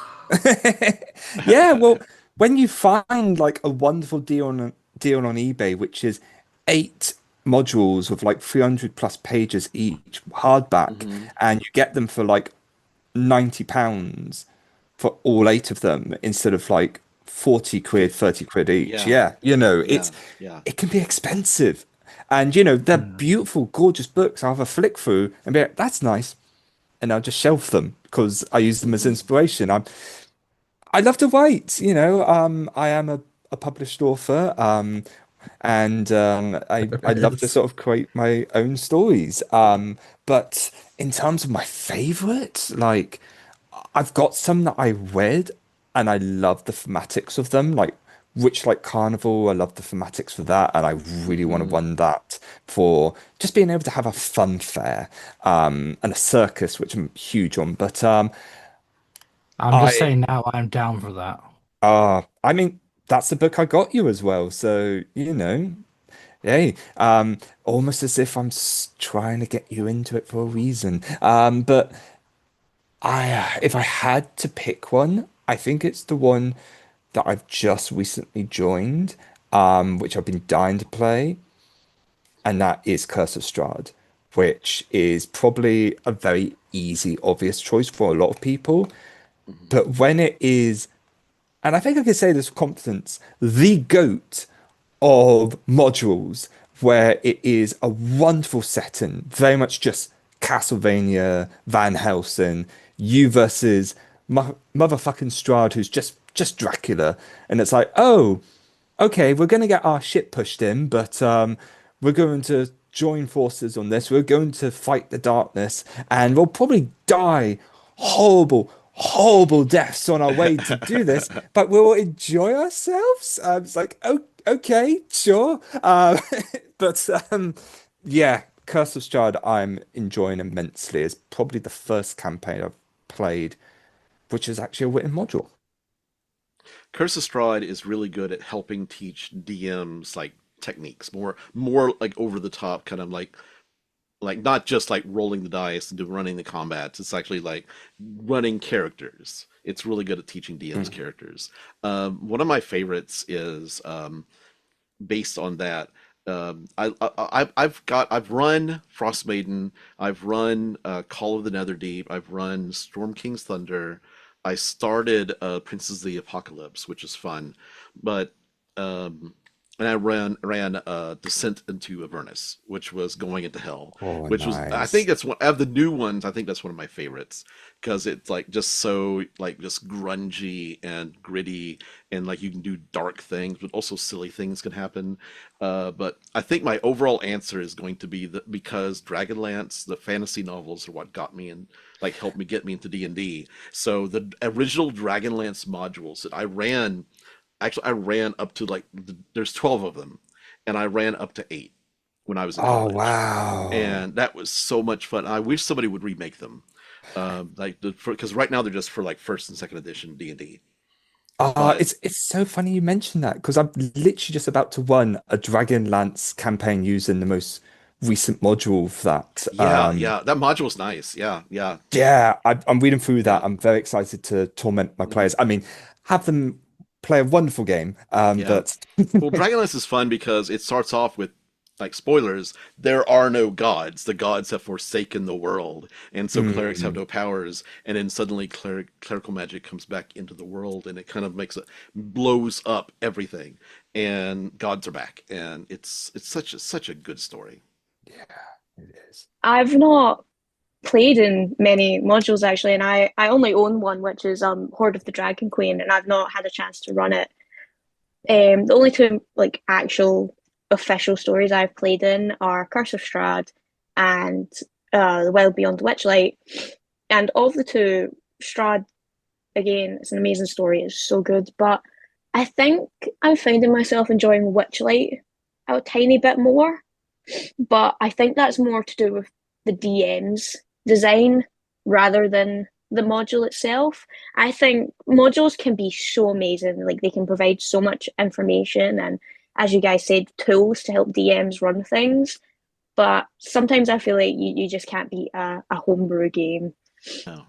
[SPEAKER 4] yeah, well, when you find like a wonderful deal on eBay, which is 8 modules of like 300 plus pages each, hardback,
[SPEAKER 3] Hmm.
[SPEAKER 4] and you get them for like £90 for all 8 of them instead of like 40 quid, 30 quid each.
[SPEAKER 3] Yeah,
[SPEAKER 4] Yeah, you know,
[SPEAKER 3] yeah, yeah.
[SPEAKER 4] it can be expensive. And you know, they're
[SPEAKER 1] Mm.
[SPEAKER 4] beautiful, gorgeous books. I'll have a flick through and be like, that's nice. And I'll just shelf them because I use them as
[SPEAKER 3] Hmm.
[SPEAKER 4] inspiration. I love to write, you know. I am a published author. And I love to
[SPEAKER 1] It's
[SPEAKER 4] sort of create my own stories. But in terms of my favorite, like I've got some that I read and I love the thematics of them, like Witchlight Carnival. I love the thematics for that, and I really want to
[SPEAKER 3] Hmm.
[SPEAKER 4] run that for just being able to have a fun fair, and a circus, which I'm huge on. But
[SPEAKER 1] I'm just
[SPEAKER 4] I
[SPEAKER 1] saying now I'm down for that.
[SPEAKER 4] I mean that's the book I got you as well, so you know. Hey, almost as if I'm trying to get you into it for a reason. But if I had to pick one, I think it's the one that I've just recently joined, which I've been dying to play, and that is Curse of Strahd, which is probably a very easy, obvious choice for a lot of people.
[SPEAKER 3] Hmm.
[SPEAKER 4] But when it is, and I think I can say this with confidence, the GOAT of modules, where it is a wonderful setting, very much just Castlevania, Van Helsing, you versus motherfucking Strahd, who's just Dracula, and it's like, oh, okay, we're gonna get our shit pushed in, but we're going to join forces on this. We're going to fight the darkness, and we'll probably die horrible, horrible deaths on our way to do this, but we'll enjoy ourselves. It's like, oh, okay, sure. But yeah, Curse of Strahd, I'm enjoying immensely. It's probably the first campaign I've played, which is actually a written module.
[SPEAKER 3] Curse of Strahd is really good at helping teach DMs like techniques, more like over the top, kind of like not just like rolling the dice and running the combats. It's actually like running characters. It's really good at teaching DMs
[SPEAKER 4] Mm.
[SPEAKER 3] characters. One of my favorites is based on that. I've run Frostmaiden, I've run Call of the Netherdeep, I've run Storm King's Thunder. I started Princes of the Apocalypse, which is fun, but um, and I ran Descent into Avernus, which was going into hell,
[SPEAKER 4] Oh,
[SPEAKER 3] which was I think
[SPEAKER 4] nice.
[SPEAKER 3] that's one of the new ones. I think that's one of my favorites because it's like just so like just grungy and gritty, and like you can do dark things, but also silly things can happen. But I think my overall answer is going to be that because Dragonlance, the fantasy novels, are what got me and like helped me get me into D&D. So the original Dragonlance modules that I ran, actually I ran up to like there's 12 of them, and I ran up to 8 when I was in
[SPEAKER 4] Oh,
[SPEAKER 3] college,
[SPEAKER 4] wow.
[SPEAKER 3] and that was so much fun. I wish somebody would remake them, like because right now they're just for like first and second edition D&D. But
[SPEAKER 4] It's so funny you mentioned that because I'm literally just about to run a Dragonlance campaign using the most recent module for that.
[SPEAKER 3] yeah, yeah, that module's nice. Yeah, yeah.
[SPEAKER 4] Yeah, I'm reading through that.
[SPEAKER 3] Yeah.
[SPEAKER 4] I'm very excited to torment my
[SPEAKER 3] Hmm.
[SPEAKER 4] players. I mean, have them play a wonderful game.
[SPEAKER 3] Yeah.
[SPEAKER 4] But
[SPEAKER 3] Well, Dragonlance is fun because it starts off with like spoilers. There are no gods. The gods have forsaken the world, and so clerics have
[SPEAKER 4] mm,
[SPEAKER 3] no powers. And then suddenly, clerical magic comes back into the world, and it kind of blows up everything. And gods are back, and it's such a good story.
[SPEAKER 4] yeah, it is.
[SPEAKER 2] I've not played in many modules actually, and I only own one, which is Horde of the Dragon Queen, and I've not had a chance to run it. The only two like actual official stories I've played in are Curse of Strahd and The Wild Beyond Witchlight. And of the two, Strahd again, it's an amazing story. It's so good, but I think I'm finding myself enjoying Witchlight a tiny bit more. But I think that's more to do with the DM's design rather than the module itself. I think modules can be so amazing. Like they can provide so much information and, as you guys said, tools to help DMs run things. But sometimes I feel like you just can't beat a homebrew game.
[SPEAKER 3] Oh,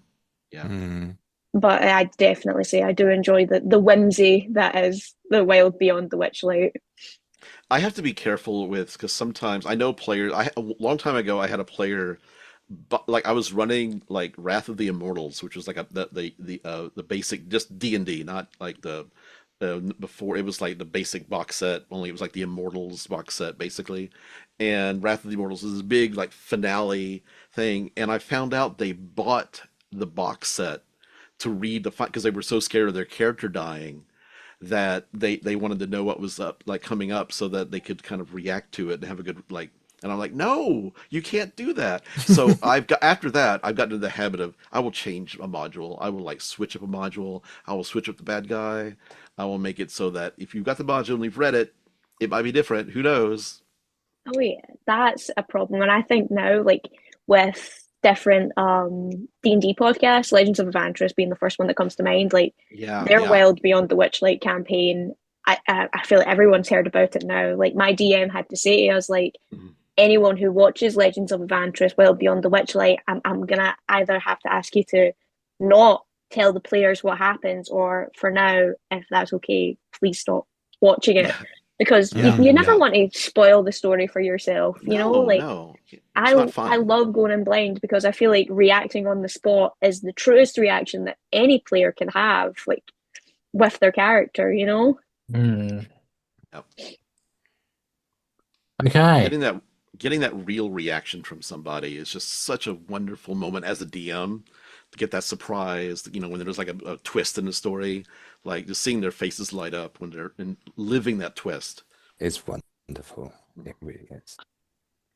[SPEAKER 3] yeah.
[SPEAKER 4] Mm.
[SPEAKER 2] But I definitely say I do enjoy the whimsy that is the Wild Beyond the Witchlight.
[SPEAKER 3] I have to be careful with because sometimes I know players. A long time ago, I had a player, but like I was running like Wrath of the Immortals, which was like the basic just D&D, not like the before it was like the basic box set. Only it was like the Immortals box set basically, and Wrath of the Immortals is this big like finale thing. And I found out they bought the box set to read the fight because they were so scared of their character dying that they wanted to know what was up like coming up so that they could kind of react to it and have a good like. And I'm like, no, you can't do that. So I've got after that, I've gotten into the habit of I will change a module. I will like switch up a module. I will switch up the bad guy. I will make it so that if you've got the module and you've read it, it might be different. Who knows?
[SPEAKER 2] Oh yeah, that's a problem. And I think now, like with different D&D podcasts, Legends of Adventurous being the first one that comes to mind, like
[SPEAKER 3] Yeah,
[SPEAKER 2] their
[SPEAKER 3] yeah.
[SPEAKER 2] Wild Beyond the Witchlight campaign, I feel like everyone's heard about it now. Like my DM had to say to us, like
[SPEAKER 3] Mhm.
[SPEAKER 2] anyone who watches Legends of Adventurous Wild Beyond the Witchlight, I'm gonna either have to ask you to not tell the players what happens, or for now, if that's okay, please stop watching it
[SPEAKER 3] Yeah,
[SPEAKER 2] because
[SPEAKER 1] Yeah.
[SPEAKER 2] you never
[SPEAKER 3] yeah.
[SPEAKER 2] want to spoil the story for yourself. You know,
[SPEAKER 3] No,
[SPEAKER 2] like
[SPEAKER 3] no, it's
[SPEAKER 2] I
[SPEAKER 3] not
[SPEAKER 2] I
[SPEAKER 3] fun.
[SPEAKER 2] love going in blind because I feel like reacting on the spot is the truest reaction that any player can have, like with their character. You know.
[SPEAKER 1] Mm.
[SPEAKER 3] Yep.
[SPEAKER 1] Okay.
[SPEAKER 3] Getting that getting that real reaction from somebody is just such a wonderful moment as a DM to get that surprise, when there's like a twist in the story, like just seeing their faces light up when they're living that twist.
[SPEAKER 4] It's wonderful. It really is.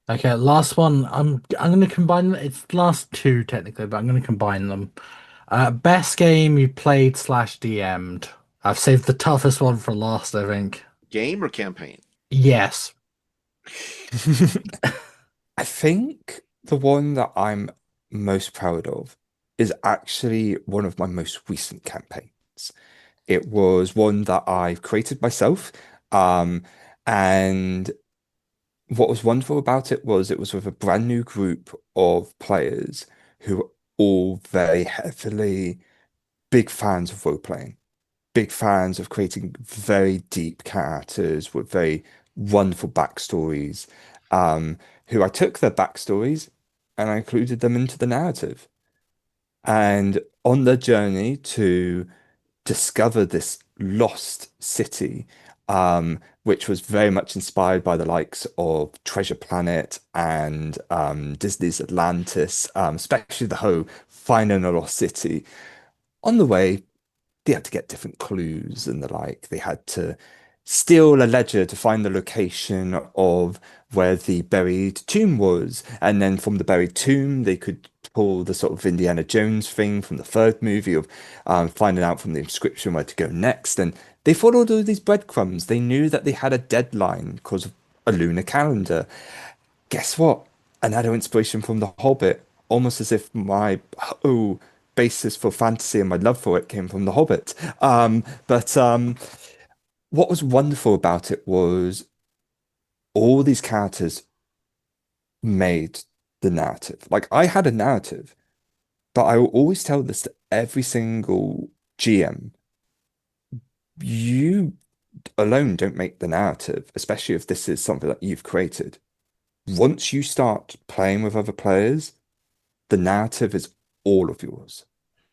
[SPEAKER 1] Okay, last one. I'm gonna combine it's the last two technically, but I'm gonna combine them. Best game you played slash DM'd. I've saved the toughest one for last, I think.
[SPEAKER 3] Game or campaign?
[SPEAKER 1] Yes.
[SPEAKER 4] I think the one that I'm most proud of is actually one of my most recent campaigns. It was one that I've created myself. Um, and what was wonderful about it was with a brand new group of players who were all very heavily big fans of role playing, big fans of creating very deep characters with very wonderful backstories. Um, who I took their backstories and I included them into the narrative. And on the journey to discover this lost city, which was very much inspired by the likes of Treasure Planet and Disney's Atlantis, especially the whole finding a lost city. On the way, they had to get different clues and the like. They had to steal a ledger to find the location of where the buried tomb was. And then from the buried tomb, they could pull the sort of Indiana Jones thing from the third movie of finding out from the inscription where to go next. And they followed all these breadcrumbs. They knew that they had a deadline because of a lunar calendar. Guess what? Another inspiration from The Hobbit, almost as if my basis for fantasy and my love for it came from The Hobbit. But what was wonderful about it was all these characters made the narrative. Like I had a narrative, but I will always tell this to every single GM. You alone don't make the narrative, especially if this is something that you've created. Once you start playing with other players, the narrative is all of yours.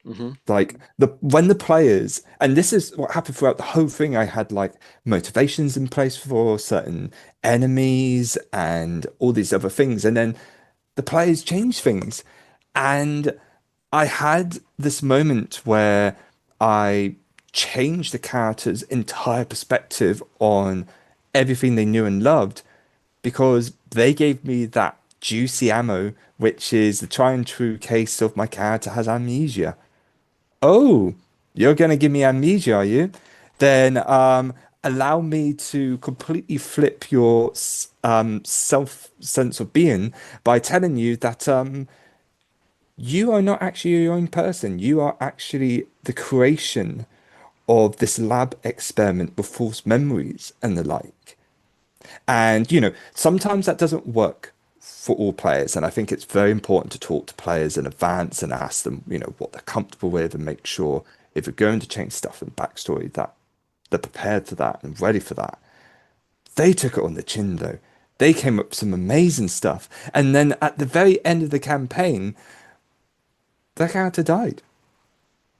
[SPEAKER 3] Hmm.
[SPEAKER 4] Like the when the players, and this is what happened throughout the whole thing, I had like motivations in place for certain enemies and all these other things, and then the players changed things. And I had this moment where I changed the character's entire perspective on everything they knew and loved because they gave me that juicy ammo, which is the try and true case of my character has amnesia. Oh, you're gonna give me amnesia, are you? Then allow me to completely flip your self sense of being by telling you that you are not actually your own person. You are actually the creation of this lab experiment with false memories and the like. And, sometimes that doesn't work for all players. And I think it's very important to talk to players in advance and ask them, what they're comfortable with and make sure if you're going to change stuff in backstory that they're prepared for that and ready for that. They took it on the chin though. They came up with some amazing stuff. And then at the very end of the campaign, their character died.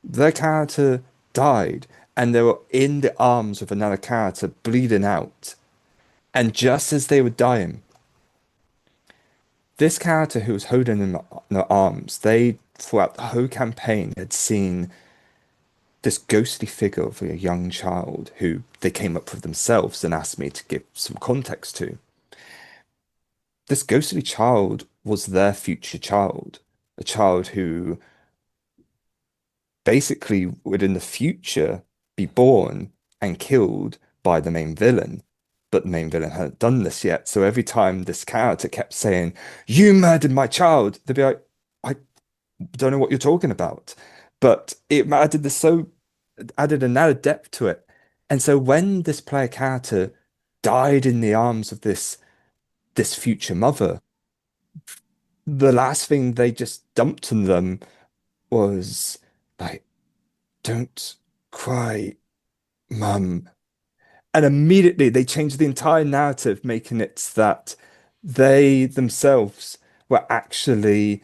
[SPEAKER 4] Their character died, and they were in the arms of another character bleeding out. And just as they were dying, this character who was holding them in their arms, they, throughout the whole campaign, had seen this ghostly figure of a young child who they came up with themselves and asked me to give some context to. This ghostly child was their future child, a child who basically would in the future be born and killed by the main villain. But the main villain hadn't done this yet. So every time this character kept saying, "You murdered my child," they'd be like, "I don't know what you're talking about." But it added another depth to it. And so when this player character died in the arms of this future mother, the last thing they just dumped on them was like, "Don't cry, mum." And immediately they changed the entire narrative, making it that they themselves were actually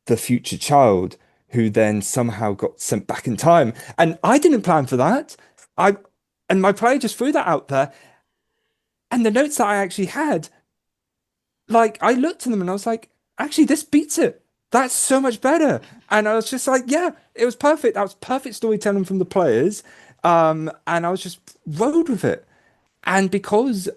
[SPEAKER 4] the future child who then somehow got sent back in time. And I didn't plan for that. I and my player just threw that out there. And the notes that I actually had, like I looked at them and I was like, actually, this beats it. That's so much better. And I was just like, yeah, it was perfect. That was perfect storytelling from the players. And I was just rode with it. And because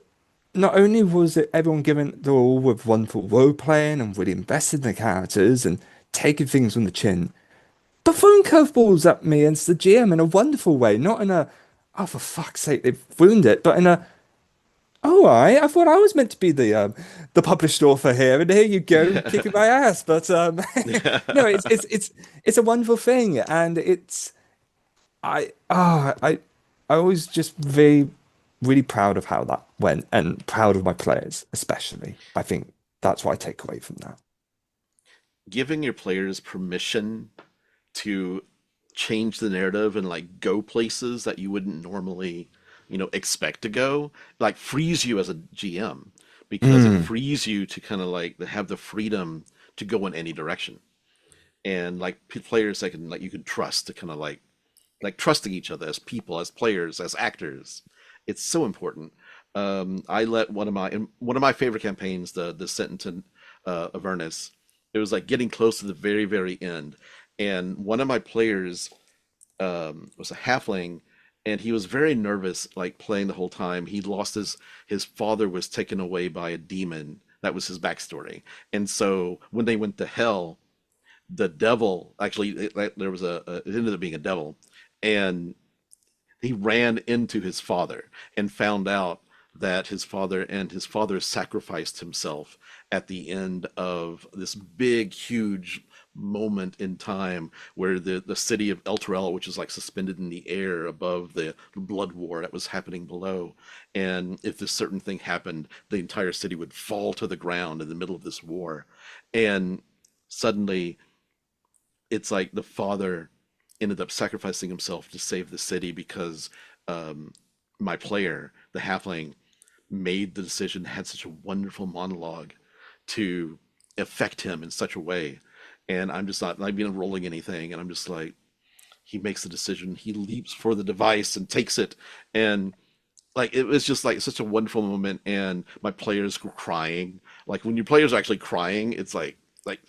[SPEAKER 4] not only was it everyone given the all with wonderful role playing and really invested in the characters and taking things on the chin, but throwing curveballs at me as the GM in a wonderful way, not in a, "Oh, for fuck's sake, they've ruined it," but in a, "Oh, I thought I was meant to be the published author here, and here you go, kicking my ass." But no, it's a wonderful thing, and I always just very really proud of how that went, and proud of my players, especially. I think that's what I take away from that.
[SPEAKER 3] Giving your players permission to change the narrative and like go places that you wouldn't normally, expect to go, like frees you as a GM because it
[SPEAKER 4] Mm,
[SPEAKER 3] frees you to kind of like have the freedom to go in any direction. And like players that can like you can trust to kind of like trusting each other as people, as players, as actors. It's so important. I let in one of my favorite campaigns, the Descent into Avernus. It was like getting close to the very, very end, and one of my players was a halfling, and he was very nervous, like playing the whole time. He lost his father was taken away by a demon. That was his backstory, and so when they went to hell, the devil actually there was it ended up being a devil, and he ran into his father and found out that his father sacrificed himself at the end of this big huge moment in time where the city of El Terrell, which is like suspended in the air above the blood war that was happening below, and if this certain thing happened, the entire city would fall to the ground in the middle of this war. And suddenly it's like the father ended up sacrificing himself to save the city because my player, the halfling, made the decision, had such a wonderful monologue to affect him in such a way. And I'm just not even rolling anything. And I'm just like, he makes the decision, he leaps for the device and takes it. And like, it was just like such a wonderful moment. And my players were crying. Like when your players are actually crying, it's like,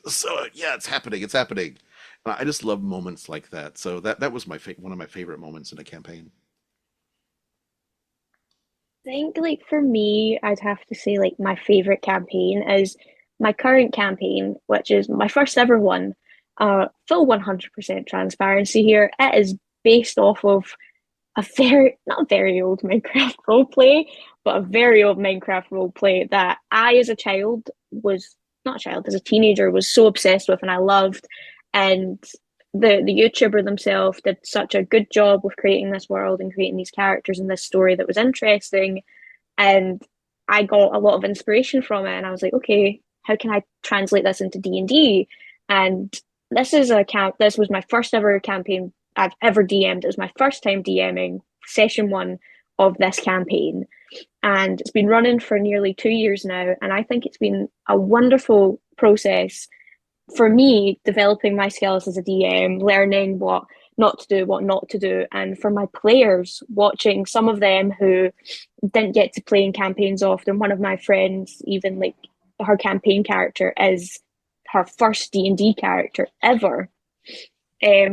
[SPEAKER 3] so yeah, it's happening. It's happening. And I just love moments like that. So that was one of my favorite moments in a campaign.
[SPEAKER 2] I think like for me, I'd have to say like my favorite campaign is my current campaign, which is my first ever one. Full 100% transparency here. It is based off of a very not very old Minecraft roleplay, but a very old Minecraft roleplay that I, as a child, was not a child, as a teenager, was so obsessed with and I loved. And the YouTuber themselves did such a good job with creating this world and creating these characters and this story that was interesting. And I got a lot of inspiration from it. And I was like, okay, how can I translate this into D&D? And this was my first ever campaign I've ever DM'd. It was my first time DMing. Session one of this campaign. And it's been running for nearly 2 years now. And I think it's been a wonderful process for me, developing my skills as a DM, learning what not to do, what not to do, and for my players, watching some of them who didn't get to play in campaigns often. One of my friends, even like her campaign character is her first D&D character ever.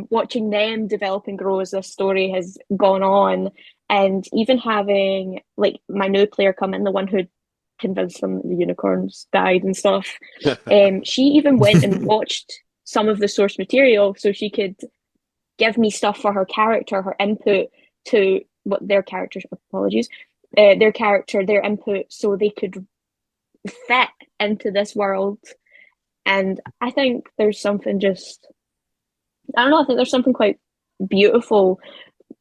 [SPEAKER 2] Watching them develop and grow as this story has gone on, and even having like my new player come in, the one who convinced them that the unicorns died and stuff. She even went and watched some of the source material so she could give me stuff for her character, her input to what their characters, apologies, their character, their input, so they could fit into this world. And I think there's something just, I don't know, I think there's something quite beautiful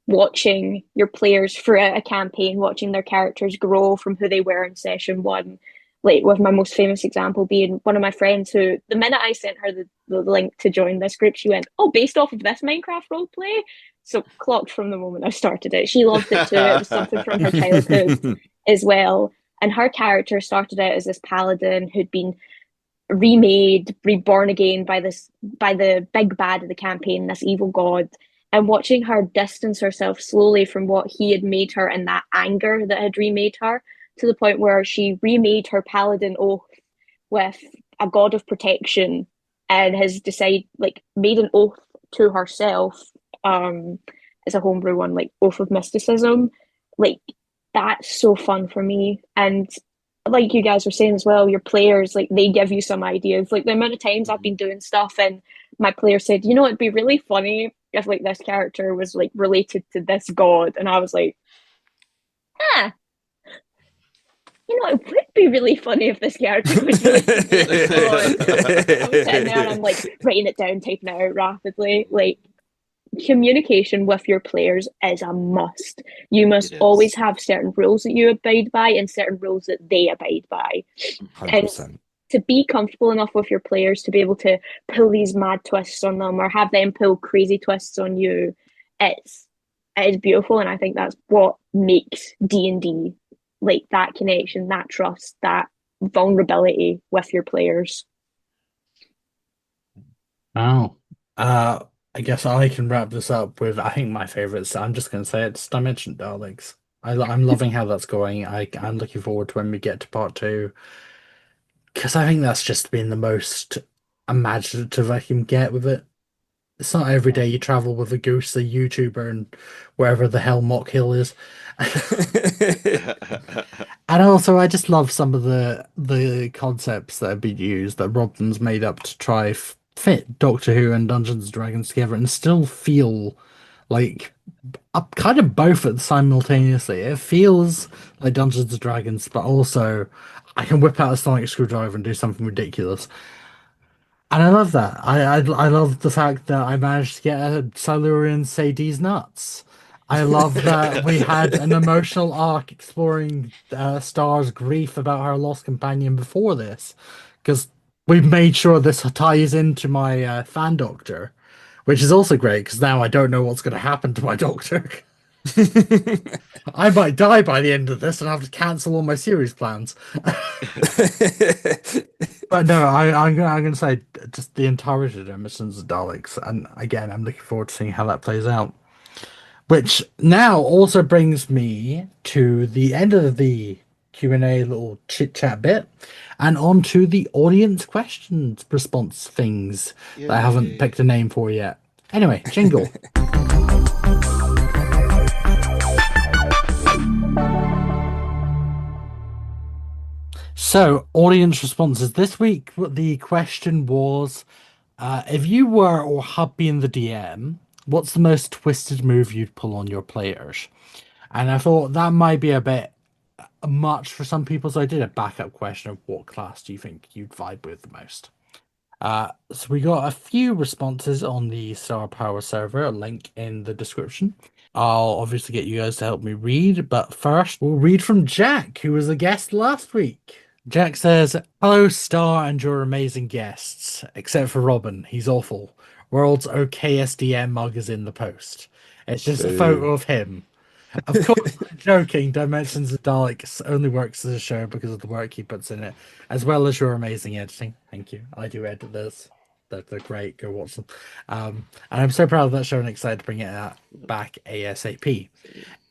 [SPEAKER 2] watching your players throughout a campaign, watching their characters grow from who they were in session one. Like, with my most famous example being one of my friends who, the minute I sent her the link to join this group, she went, "Oh, based off of this Minecraft roleplay?" So clocked from the moment I started it. She loved it too. It was something from her childhood as well. And her character started out as this paladin who'd been remade, reborn again by the big bad of the campaign, this evil god. And watching her distance herself slowly from what he had made her and that anger that had remade her, to the point where she remade her paladin oath with a god of protection and has made an oath to herself, as a homebrew one, like Oath of Mysticism. Like, that's so fun for me. And like you guys were saying as well, your players, like, they give you some ideas. Like, the amount of times I've been doing stuff and my player said, it'd be really funny if like this character was like related to this god, and I was like, it would be really funny if this character was related to this god. I'm sitting there and I'm like writing it down, typing it out rapidly. Like, communication with your players is a must. You must always have certain rules that you abide by and certain rules that they abide by.
[SPEAKER 4] 100%.
[SPEAKER 2] And to be comfortable enough with your players to be able to pull these mad twists on them or have them pull crazy twists on you, it is beautiful. And I think that's what makes D&D, like, that connection, that trust, that vulnerability with your players.
[SPEAKER 1] Oh, I guess I can wrap this up with, I think, my favorites. I'm just going to say it's Dimension Daleks. I'm loving how that's going. I'm looking forward to when we get to part 2, because I think that's just been the most imaginative I can get with it. It's not every day you travel with a goose, a YouTuber, and wherever the hell Mock Hill is. And also, I just love some of the concepts that have been used that Robin's made up to try fit Doctor Who and Dungeons and Dragons together and still feel like kind of both simultaneously. It feels like Dungeons and Dragons, but also I can whip out a sonic screwdriver and do something ridiculous. And I love that. I love the fact that I managed to get a Silurian say D's nuts. I love that we had an emotional arc exploring Star's grief about her lost companion before this, because we've made sure this ties into my fan doctor, which is also great because now I don't know what's going to happen to my doctor. I might die by the end of this and have to cancel all my series plans. But no, I'm going to say just the entirety of Emerson's of Daleks, and again, I'm looking forward to seeing how that plays out. Which now also brings me to the end of the Q&A little chit chat bit, and on to the audience questions response things that I haven't picked a name for yet. Anyway, jingle. So, audience responses. This week, the question was, if you were or had been the DM, what's the most twisted move you'd pull on your players? And I thought that might be a bit much for some people, so I did a backup question of what class do you think you'd vibe with the most? So we got a few responses on the Star Power server, a link in the description. I'll obviously get you guys to help me read, but first we'll read from Jack, who was a guest last week. Jack says, "Hello, Star and your amazing guests, except for Robin. He's awful. World's okayest DM mug is in the post. It's just a photo of him. Of course, I'm joking. Dimensions of Daleks only works as a show because of the work he puts in it, as well as your amazing editing. Thank you. I do edit those. They're great. Go watch them. And I'm so proud of that show and excited to bring it back ASAP.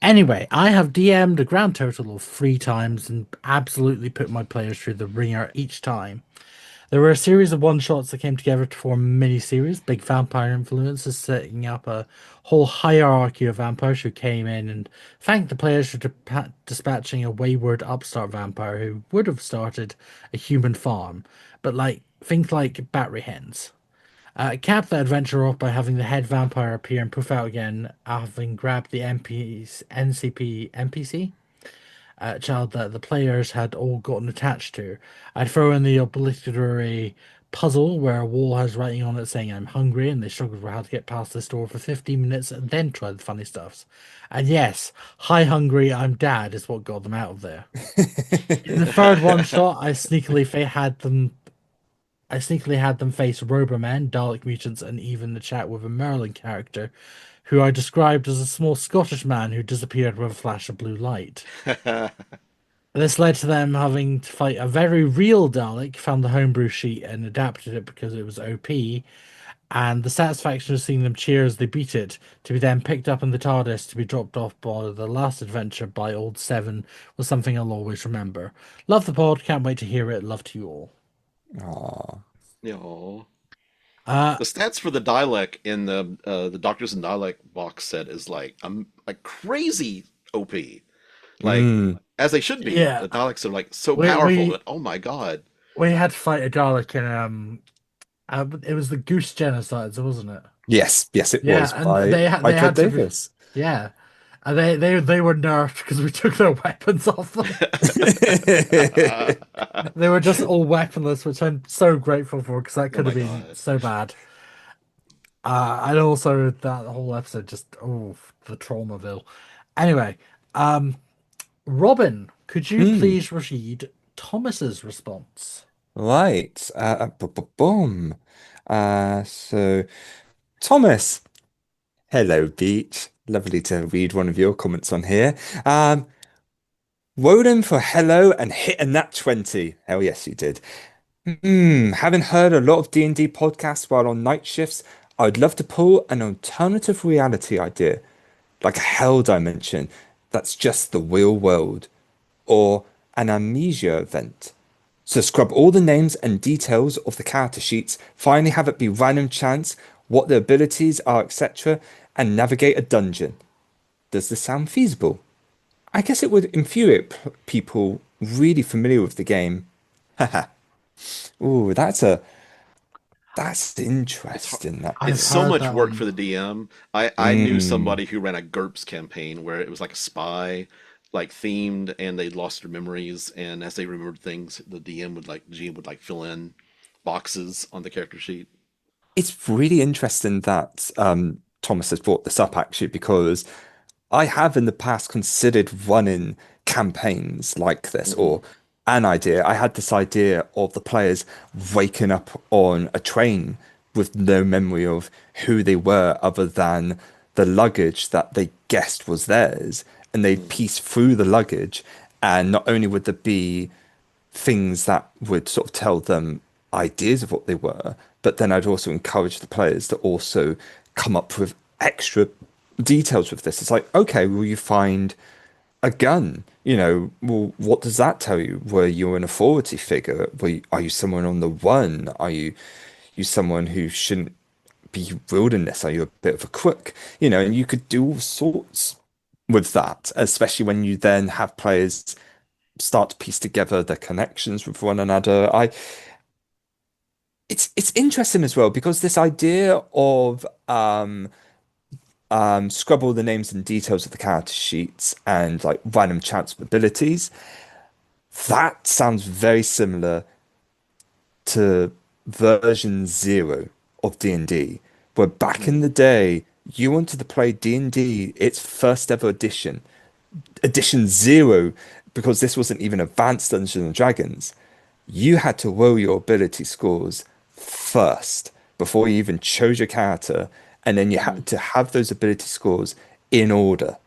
[SPEAKER 1] Anyway, I have DM'd a grand total of 3 times and absolutely put my players through the ringer each time. There were a series of one-shots that came together to form a mini-series, big vampire influences, setting up a whole hierarchy of vampires who came in and thanked the players for dispatching a wayward upstart vampire who would have started a human farm, but think like battery hens. Capped the adventure off by having the head vampire appear and poof out again, having grabbed the NPC child that the players had all gotten attached to. I'd throw in the obligatory puzzle where a wall has writing on it saying I'm hungry and they struggle for how to get past this door for 15 minutes and then try the funny stuffs. And yes, hi hungry, I'm dad is what got them out of there. In the third one shot, I sneakily had them face Robomen, Dalek mutants, and even the chat with a Merlin character, who I described as a small Scottish man who disappeared with a flash of blue light. This led to them having to fight a very real Dalek, found the homebrew sheet and adapted it because it was OP, and the satisfaction of seeing them cheer as they beat it, to be then picked up in the TARDIS to be dropped off by the last adventure by Old Seven, was something I'll always remember. Love the pod, can't wait to hear it, love to you all.
[SPEAKER 4] Aw.
[SPEAKER 3] Yo.
[SPEAKER 1] Uh,
[SPEAKER 3] The stats for the Dalek in the Doctors and Dalek box set is like crazy OP, like as they should be.
[SPEAKER 1] Yeah.
[SPEAKER 3] The Daleks are like so
[SPEAKER 1] We-
[SPEAKER 3] powerful.
[SPEAKER 1] we-
[SPEAKER 3] That, oh my god!
[SPEAKER 1] we had to fight a Dalek in it was the Goose Genocides, wasn't it?
[SPEAKER 4] Yes, it
[SPEAKER 1] Yeah,
[SPEAKER 4] was
[SPEAKER 1] and
[SPEAKER 4] by
[SPEAKER 1] they
[SPEAKER 4] Ted
[SPEAKER 1] had to
[SPEAKER 4] Davis.
[SPEAKER 1] Yeah, and they were nerfed because we took their weapons off them. They were just all weaponless, which I'm so grateful for because that could
[SPEAKER 3] my
[SPEAKER 1] have been
[SPEAKER 3] God.
[SPEAKER 1] so bad. And also that whole episode just the Traumaville. Anyway, Robin, could you please read Thomas's response?
[SPEAKER 4] Right. Boom. So Thomas, hello, Beach. Lovely to read one of your comments on here. Woden for hello and hit a nat 20. Hell yes, you did. Having heard a lot of D&D podcasts while on night shifts, I'd love to pull an alternative reality idea, like a hell dimension that's just the real world, or an amnesia event. So scrub all the names and details of the character sheets, finally have it be random chance, what their abilities are, etc., and navigate a dungeon. Does this sound feasible? I guess it would infuriate people really familiar with the game. Haha. Ooh, that's interesting.
[SPEAKER 1] I've
[SPEAKER 3] It's so
[SPEAKER 1] heard
[SPEAKER 3] much
[SPEAKER 1] that
[SPEAKER 3] work
[SPEAKER 1] one.
[SPEAKER 3] for the DM. I knew somebody who ran a GURPS campaign where it was like a spy, like themed, and they lost their memories. And as they remembered things, the GM would like fill in boxes on the character sheet.
[SPEAKER 4] It's really interesting that Thomas has brought this up actually, because I have in the past considered running campaigns like this or an idea. I had this idea of the players waking up on a train with no memory of who they were other than the luggage that they guessed was theirs. And they'd piece through the luggage, and not only would there be things that would sort of tell them ideas of what they were, but then I'd also encourage the players to also come up with extra details with this. It's like, okay, will you find a gun? Well, what does that tell you? Were you an authority figure? Are you someone on the run? Are you someone who shouldn't be wilderness? Are you a bit of a crook? And you could do all sorts with that, especially when you then have players start to piece together their connections with one another. It's interesting as well because this idea of scrub all the names and details of the character sheets and like random chance of abilities, that sounds very similar to version 0 of D&D, where back in the day you wanted to play D&D its first ever edition, edition 0, because this wasn't even advanced Dungeons and Dragons. You had to roll your ability scores first before you even chose your character, and then you had to have those ability scores in order.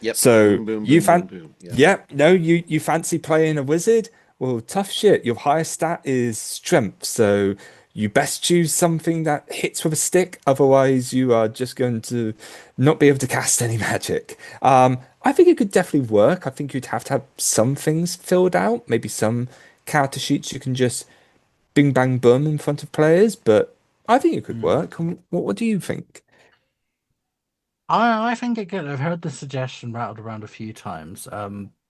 [SPEAKER 3] Yep.
[SPEAKER 4] So
[SPEAKER 3] Boom, boom,
[SPEAKER 4] you
[SPEAKER 3] boom, boom,
[SPEAKER 4] fan
[SPEAKER 3] boom. Yeah.
[SPEAKER 4] yeah, no, you fancy playing a wizard? Well, tough shit. Your highest stat is strength, so you best choose something that hits with a stick, otherwise you are just going to not be able to cast any magic. I think it could definitely work. I think you'd have to have some things filled out, maybe some character sheets you can just bing bang boom in front of players, but I think it could
[SPEAKER 1] Mm.
[SPEAKER 4] work. What do you think?
[SPEAKER 1] I think it could. I've heard the suggestion rattled around a few times.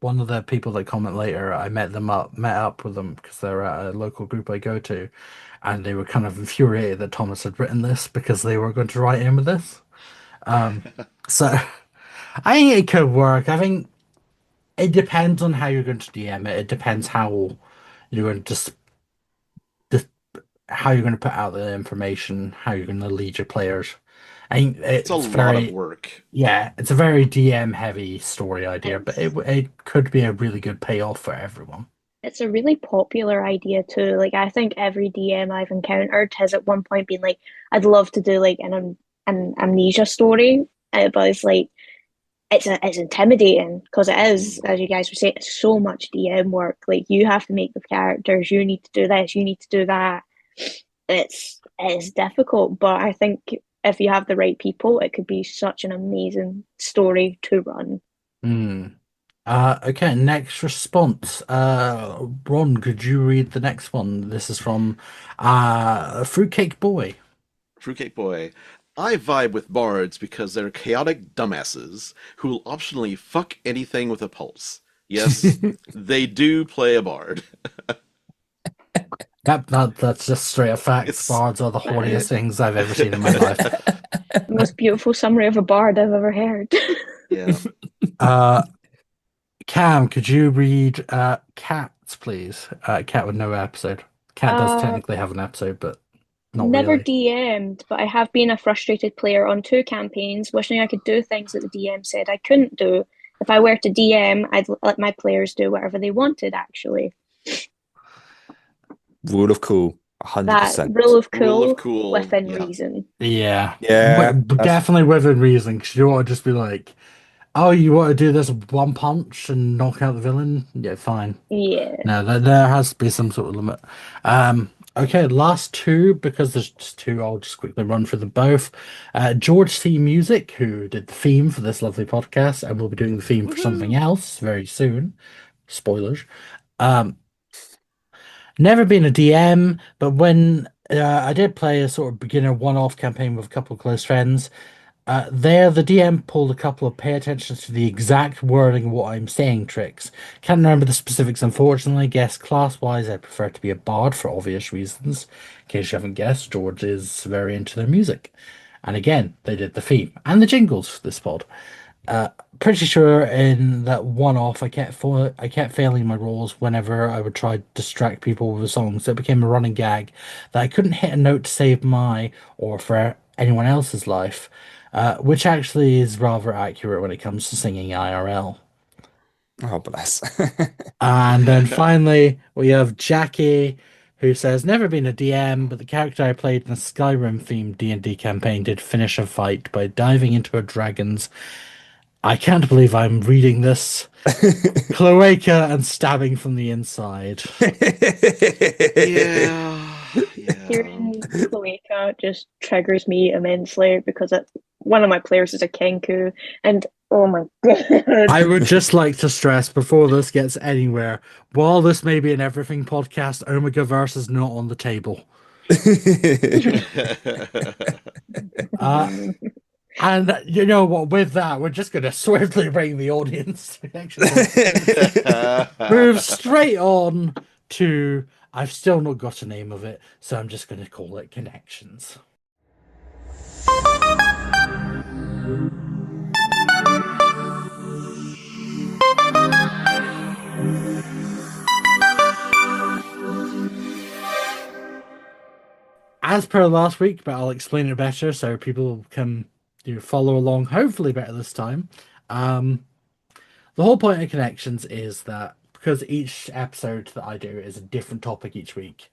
[SPEAKER 1] One of the people that comment later, I met up with them because they're at a local group I go to, and they were kind of infuriated that Thomas had written this because they were going to write in with this. So I think it could work. I think it depends on how you're going to DM it. It depends how you're going to just how you're going to put out the information, how you're going to lead your players. I think
[SPEAKER 3] It's a
[SPEAKER 1] it's
[SPEAKER 3] lot of
[SPEAKER 1] very
[SPEAKER 3] work.
[SPEAKER 1] yeah, it's a very DM heavy story idea, but
[SPEAKER 2] It's
[SPEAKER 1] it could be a really good payoff for everyone.
[SPEAKER 2] it's a really popular idea too. Like I think every DM I've encountered has at one point been like, I'd love to do like an amnesia story, but it's like it's intimidating because it is,
[SPEAKER 3] Mm.
[SPEAKER 2] as you guys were saying, it's so much DM work. Like you have to make the characters, you need to do this, you need to do that. It's difficult, but I think if you have the right people, it could be such an amazing story to run.
[SPEAKER 1] Hmm. Okay, next response. Ron, could you read the next one? This is from Fruitcake Boy.
[SPEAKER 3] Fruitcake Boy. I vibe with bards because they're chaotic dumbasses who will optionally fuck anything with a pulse. Yes, they do play a bard.
[SPEAKER 1] Yep, that's just straight up fact.
[SPEAKER 3] It's
[SPEAKER 1] Bards are the
[SPEAKER 2] That
[SPEAKER 1] horniest
[SPEAKER 2] is
[SPEAKER 1] things I've ever seen in my life.
[SPEAKER 2] the most beautiful summary of a bard I've ever heard.
[SPEAKER 3] yeah.
[SPEAKER 1] Uh, Cam, could you read Cats, please? Cat with no episode. Cat does
[SPEAKER 2] uh,
[SPEAKER 1] technically have an episode, but not
[SPEAKER 2] Never
[SPEAKER 1] really.
[SPEAKER 2] DM'd, but I have been a frustrated player on two campaigns, wishing I could do things that the DM said I couldn't do. If I were to DM, I'd let my players do whatever they wanted, actually.
[SPEAKER 4] Rule of cool,
[SPEAKER 2] That
[SPEAKER 4] 100%.
[SPEAKER 2] rule of
[SPEAKER 3] Rule of
[SPEAKER 2] cool
[SPEAKER 3] cool.
[SPEAKER 2] within
[SPEAKER 3] Yeah.
[SPEAKER 2] reason.
[SPEAKER 1] Yeah,
[SPEAKER 4] Yeah,
[SPEAKER 1] but
[SPEAKER 4] that's
[SPEAKER 1] definitely within reason, because you want to just be like, oh, you want to do this one punch and knock out the villain? Yeah, fine.
[SPEAKER 2] Yeah.
[SPEAKER 1] No, there has to be some sort of limit. Okay, last two, because there's just two, I'll just quickly run through them both. George C. Music, who did the theme for this lovely podcast, and will be doing the theme for something
[SPEAKER 3] Woohoo!
[SPEAKER 1] else very soon. Spoilers. Um, Never been a DM, but when I did play a sort of beginner one-off campaign with a couple of close friends, there, the DM pulled a couple of pay attention to the exact wording of what I'm saying tricks. Can't remember the specifics, unfortunately. Guess class-wise, I prefer to be a bard for obvious reasons. In case you haven't guessed, George is very into their music. And again, they did the theme and the jingles for this pod. Pretty sure in that one-off, I kept failing my roles whenever I would try to distract people with a song, so it became a running gag that I couldn't hit a note to save my or for anyone else's life, which actually is rather accurate when it comes to singing IRL.
[SPEAKER 4] oh bless.
[SPEAKER 1] And then finally, we have Jackie, who says, never been a DM, but the character I played in a Skyrim-themed D&D campaign did finish a fight by diving into a dragon's I can't believe I'm reading this. Cloaca and stabbing from the inside.
[SPEAKER 3] Yeah. Yeah.
[SPEAKER 2] Hearing Cloaca just triggers me immensely because one of my players is a Kenku, and oh my god.
[SPEAKER 1] I would just like to stress before this gets anywhere, while this may be an everything podcast, Omega Verse is not on the table. Uh, and you know what? With that, we're just going to swiftly bring the audience to move straight on to. I've still not got a name of it, so I'm just going to call it Connections. As per last week, but I'll explain it better so people can follow along, hopefully better this time. The whole point of Connections is that because each episode that I do is a different topic each week,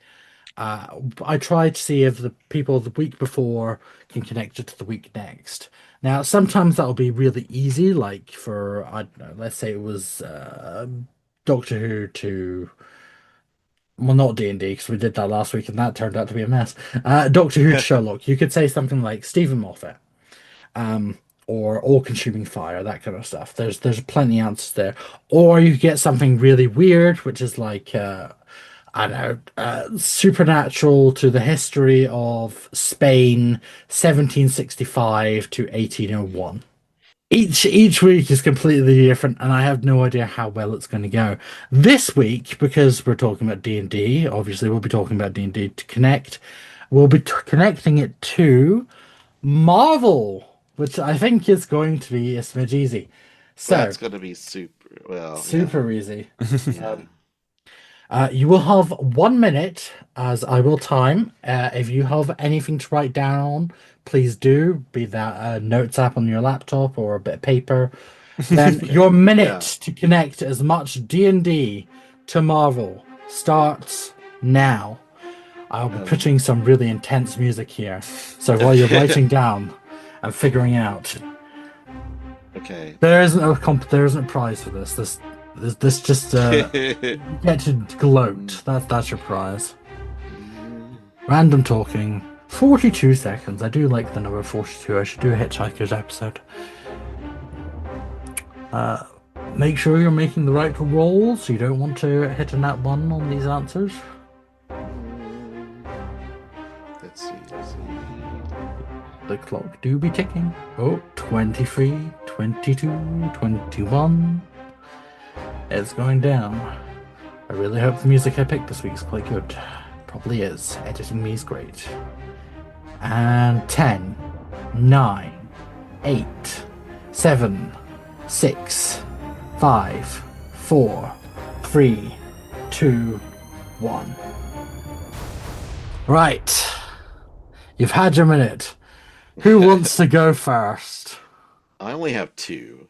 [SPEAKER 1] I try to see if the people the week before can connect it to the week next. Now, sometimes that'll be really easy, like for, I don't know, let's say it was Doctor Who to, well, not D&D, because we did that last week and that turned out to be a mess. Doctor Who to Sherlock. You could say something like Stephen Moffat, or All-Consuming Fire, that kind of stuff. There's plenty of answers there. Or you get something really weird, which is like, I don't know, supernatural to the history of Spain, 1765 to 1801. Each week is completely different, and I have no idea how well it's going to go. This week, because we're talking about D&D, obviously we'll be talking about D&D to connect. We'll be connecting it to Marvel, which I think is going to be a smidge easy. So
[SPEAKER 3] That's going to be
[SPEAKER 1] super easy.
[SPEAKER 3] Yeah.
[SPEAKER 1] You will have 1 minute, as I will time. If you have anything to write down, please do, be that a notes app on your laptop or a bit of paper. Then your minute to connect as much D&D to Marvel starts now. I'll be putting some really intense music here. So while you're writing down and figuring out,
[SPEAKER 3] Okay.
[SPEAKER 1] there isn't a prize for this. This just get to gloat. That's your prize. Random talking. 42 seconds. I do like the number 42. I should do a Hitchhiker's episode. Make sure you're making the right rolls. You don't want to hit a nat 1 on these answers.
[SPEAKER 3] Let's see.
[SPEAKER 1] The clock do be ticking. Oh, 23, 22, 21. It's going down. I really hope the music I picked this week is quite good. Probably is. Editing me is great. And 10, 9, 8, 7, 6, 5, 4, 3, 2, 1. Right. You've had your minute. Who wants to go first?
[SPEAKER 3] I only have 2.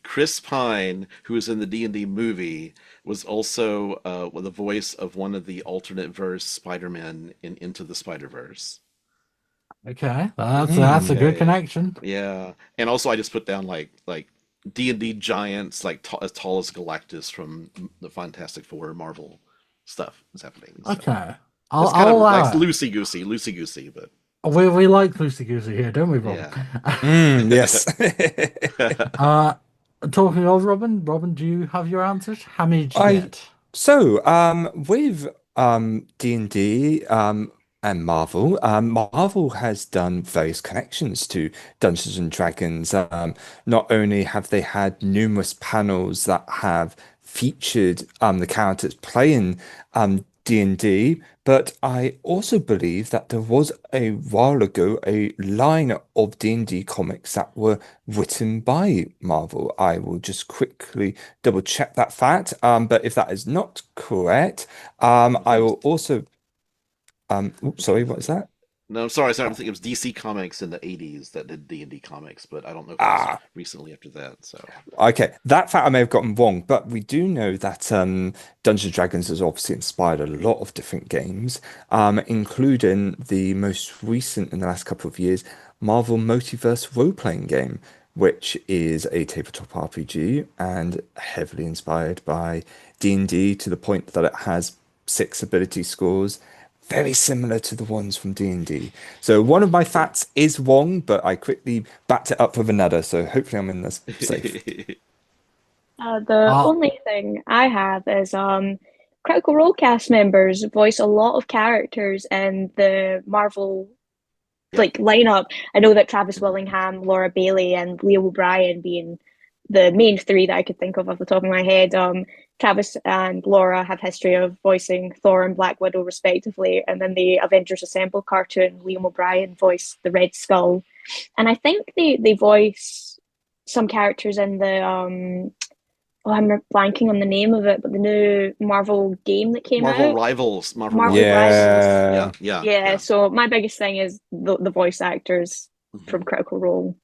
[SPEAKER 3] Chris Pine, who was in the D&D movie, was also the voice of one of the alternate verse Spider-Man in Into the Spider-Verse.
[SPEAKER 1] Okay, that's a good connection.
[SPEAKER 3] Yeah, and also I just put down like D&D giants like as tall as Galactus from the Fantastic Four Marvel stuff is happening. So.
[SPEAKER 1] Okay,
[SPEAKER 3] It's kind of like loosey goosey, but
[SPEAKER 1] we like loosey goosey here, don't we, Robin?
[SPEAKER 3] Yeah.
[SPEAKER 4] Yes.
[SPEAKER 1] Talking of Robin, do you have your answers? How many did you get?
[SPEAKER 4] So, with D&D and Marvel, Marvel has done various connections to Dungeons and Dragons. Not only have they had numerous panels that have featured the characters playing D&D, but I also believe that there was a while ago a line of D&D comics that were written by Marvel. I will just quickly double check that fact. But if that is not correct, I will also sorry, what is that?
[SPEAKER 3] No, I'm sorry. I think it was DC Comics in the 80s that did D&D comics, but I don't know if it was recently after that. So
[SPEAKER 4] okay, that fact I may have gotten wrong, but we do know that Dungeons and Dragons has obviously inspired a lot of different games, including the most recent in the last couple of years, Marvel Multiverse role-playing game, which is a tabletop RPG and heavily inspired by D&D to the point that it has 6 ability scores, very similar to the ones from D&D. So one of my facts is wrong, but I quickly backed it up with another, so hopefully I'm in this safe.
[SPEAKER 2] The only thing I have is Critical Role cast members voice a lot of characters in the Marvel lineup. I know that Travis Willingham, Laura Bailey, and Leo O'Brien being the main 3 that I could think of off the top of my head. Travis and Laura have history of voicing Thor and Black Widow respectively, and then the Avengers Assemble cartoon, Liam O'Brien voiced the Red Skull, and I think they voice some characters in the I'm blanking on the name of it, but the new Marvel game that came
[SPEAKER 3] Marvel
[SPEAKER 2] out.
[SPEAKER 3] Rivals.
[SPEAKER 2] Marvel Rivals.
[SPEAKER 3] Yeah.
[SPEAKER 2] So my biggest thing is the voice actors from Critical Role.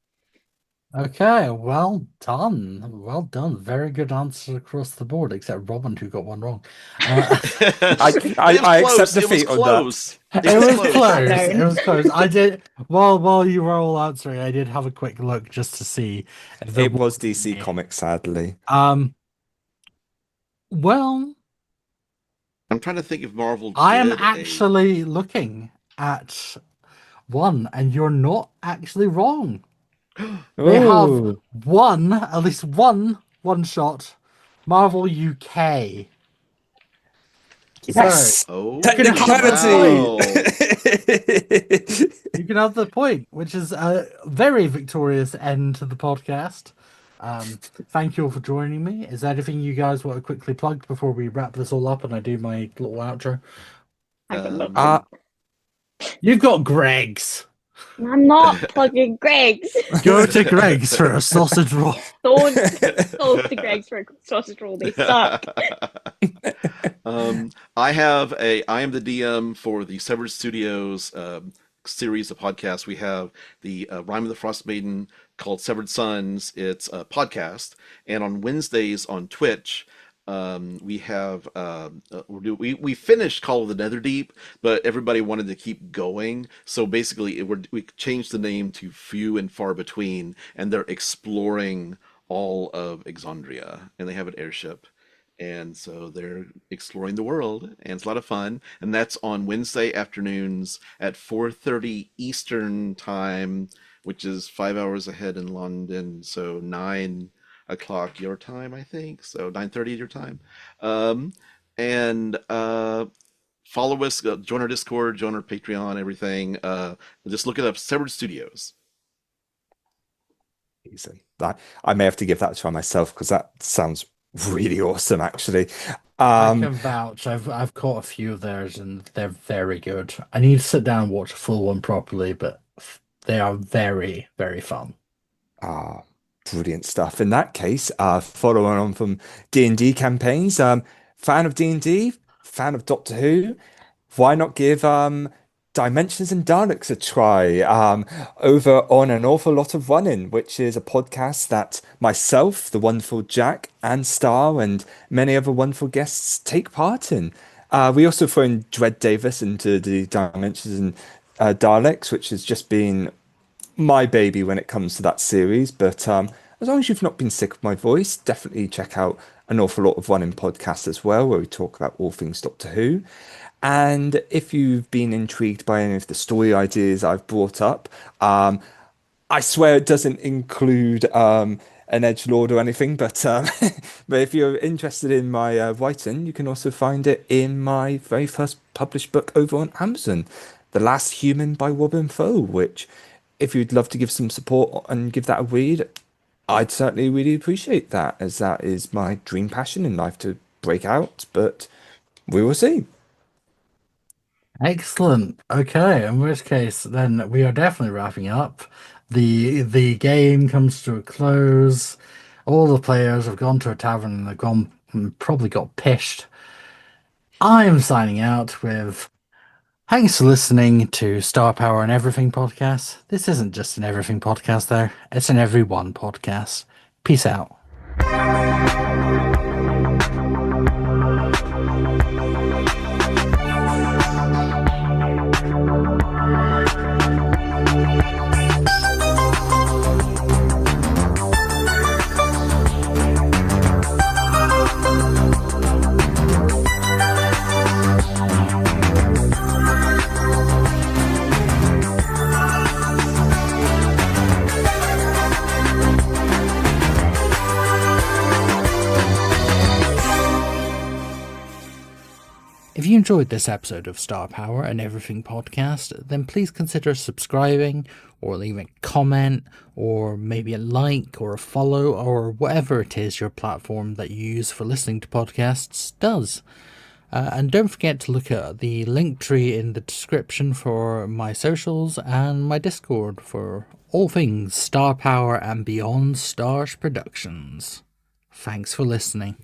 [SPEAKER 1] Okay, well done. Well done. Very good answers across the board, except Robin, who got one wrong.
[SPEAKER 4] I accept
[SPEAKER 3] It was
[SPEAKER 4] defeat on that.
[SPEAKER 3] close.
[SPEAKER 1] It was
[SPEAKER 2] Put that
[SPEAKER 1] close.
[SPEAKER 2] down.
[SPEAKER 1] It was close. I did while you were all answering, I did have a quick look just to see if there
[SPEAKER 4] It was
[SPEAKER 1] any.
[SPEAKER 4] DC Comics, sadly.
[SPEAKER 1] Well,
[SPEAKER 3] I'm trying to think if Marvel
[SPEAKER 1] I am
[SPEAKER 3] did
[SPEAKER 1] actually looking at one, and you're not actually wrong. They have
[SPEAKER 4] Oh,
[SPEAKER 1] at least one shot, Marvel UK.
[SPEAKER 4] yes!
[SPEAKER 3] Oh,
[SPEAKER 1] You can have the
[SPEAKER 4] Technicality!
[SPEAKER 1] You can have the point, which is a very victorious end to the podcast. Thank you all for joining me. Is there anything you guys want to quickly plug before we wrap this all up and I do my little outro?
[SPEAKER 2] I got
[SPEAKER 3] Um,
[SPEAKER 2] nothing.
[SPEAKER 1] You've got Greg's.
[SPEAKER 2] I'm not plugging Greg's.
[SPEAKER 1] Go to Greg's for a sausage roll.
[SPEAKER 2] Don't go to Greg's for a sausage roll. They suck.
[SPEAKER 3] I am the DM for the Severed Studios series of podcasts. We have the Rime of the Frost Maiden called Severed Sons. It's a podcast, and on Wednesdays on Twitch, we have we finished Call of the Netherdeep, but everybody wanted to keep going, so basically we changed the name to Few and Far Between, and they're exploring all of Exandria, and they have an airship. And so they're exploring the world, and it's a lot of fun. And that's on Wednesday afternoons at 4:30 Eastern time, which is 5 hours ahead in London. So 9 o'clock your time, I think. So 9:30 your time. Um, and follow us, join our Discord, join our Patreon, everything. Just look it up, Severed Studios.
[SPEAKER 4] Easy. I may have to give that a try myself because that sounds really awesome, actually.
[SPEAKER 1] I can vouch. I've caught a few of theirs and they're very good. I need to sit down and watch a full one properly, but they are very, very fun.
[SPEAKER 4] Brilliant stuff. In that case, following on from D&D campaigns, fan of D&D, fan of Doctor Who, why not give Dimensions and Daleks a try over on An Awful Lot of Running, which is a podcast that myself, the wonderful Jack, and Star, and many other wonderful guests take part in. We also throw in Dread Davis into the Dimensions and Daleks, which has just been my baby when it comes to that series. But as long as you've not been sick of my voice, definitely check out An Awful Lot of Running podcast as well, where we talk about all things Doctor Who. And if you've been intrigued by any of the story ideas I've brought up, I swear it doesn't include an edgelord or anything, but but if you're interested in my writing, you can also find it in my very first published book over on Amazon, The Last Human by Robin Foale, which if you'd love to give some support and give that a read, I'd certainly really appreciate that, as that is my dream passion in life to break out, but we will see.
[SPEAKER 1] Excellent. Okay, in which case, then we are definitely wrapping up. The game comes to a close. All the players have gone to a tavern and they've gone and probably got pished. I'm signing out with thanks for listening to Star Power and Everything podcast. This isn't just an Everything podcast, though. It's an Everyone podcast. Peace out. If you enjoyed this episode of Star Power and Everything podcast, then please consider subscribing or leaving a comment or maybe a like or a follow or whatever it is your platform that you use for listening to podcasts does. And don't forget to look at the link tree in the description for my socials and my Discord for all things Star Power and Beyond Stars Productions. Thanks for listening.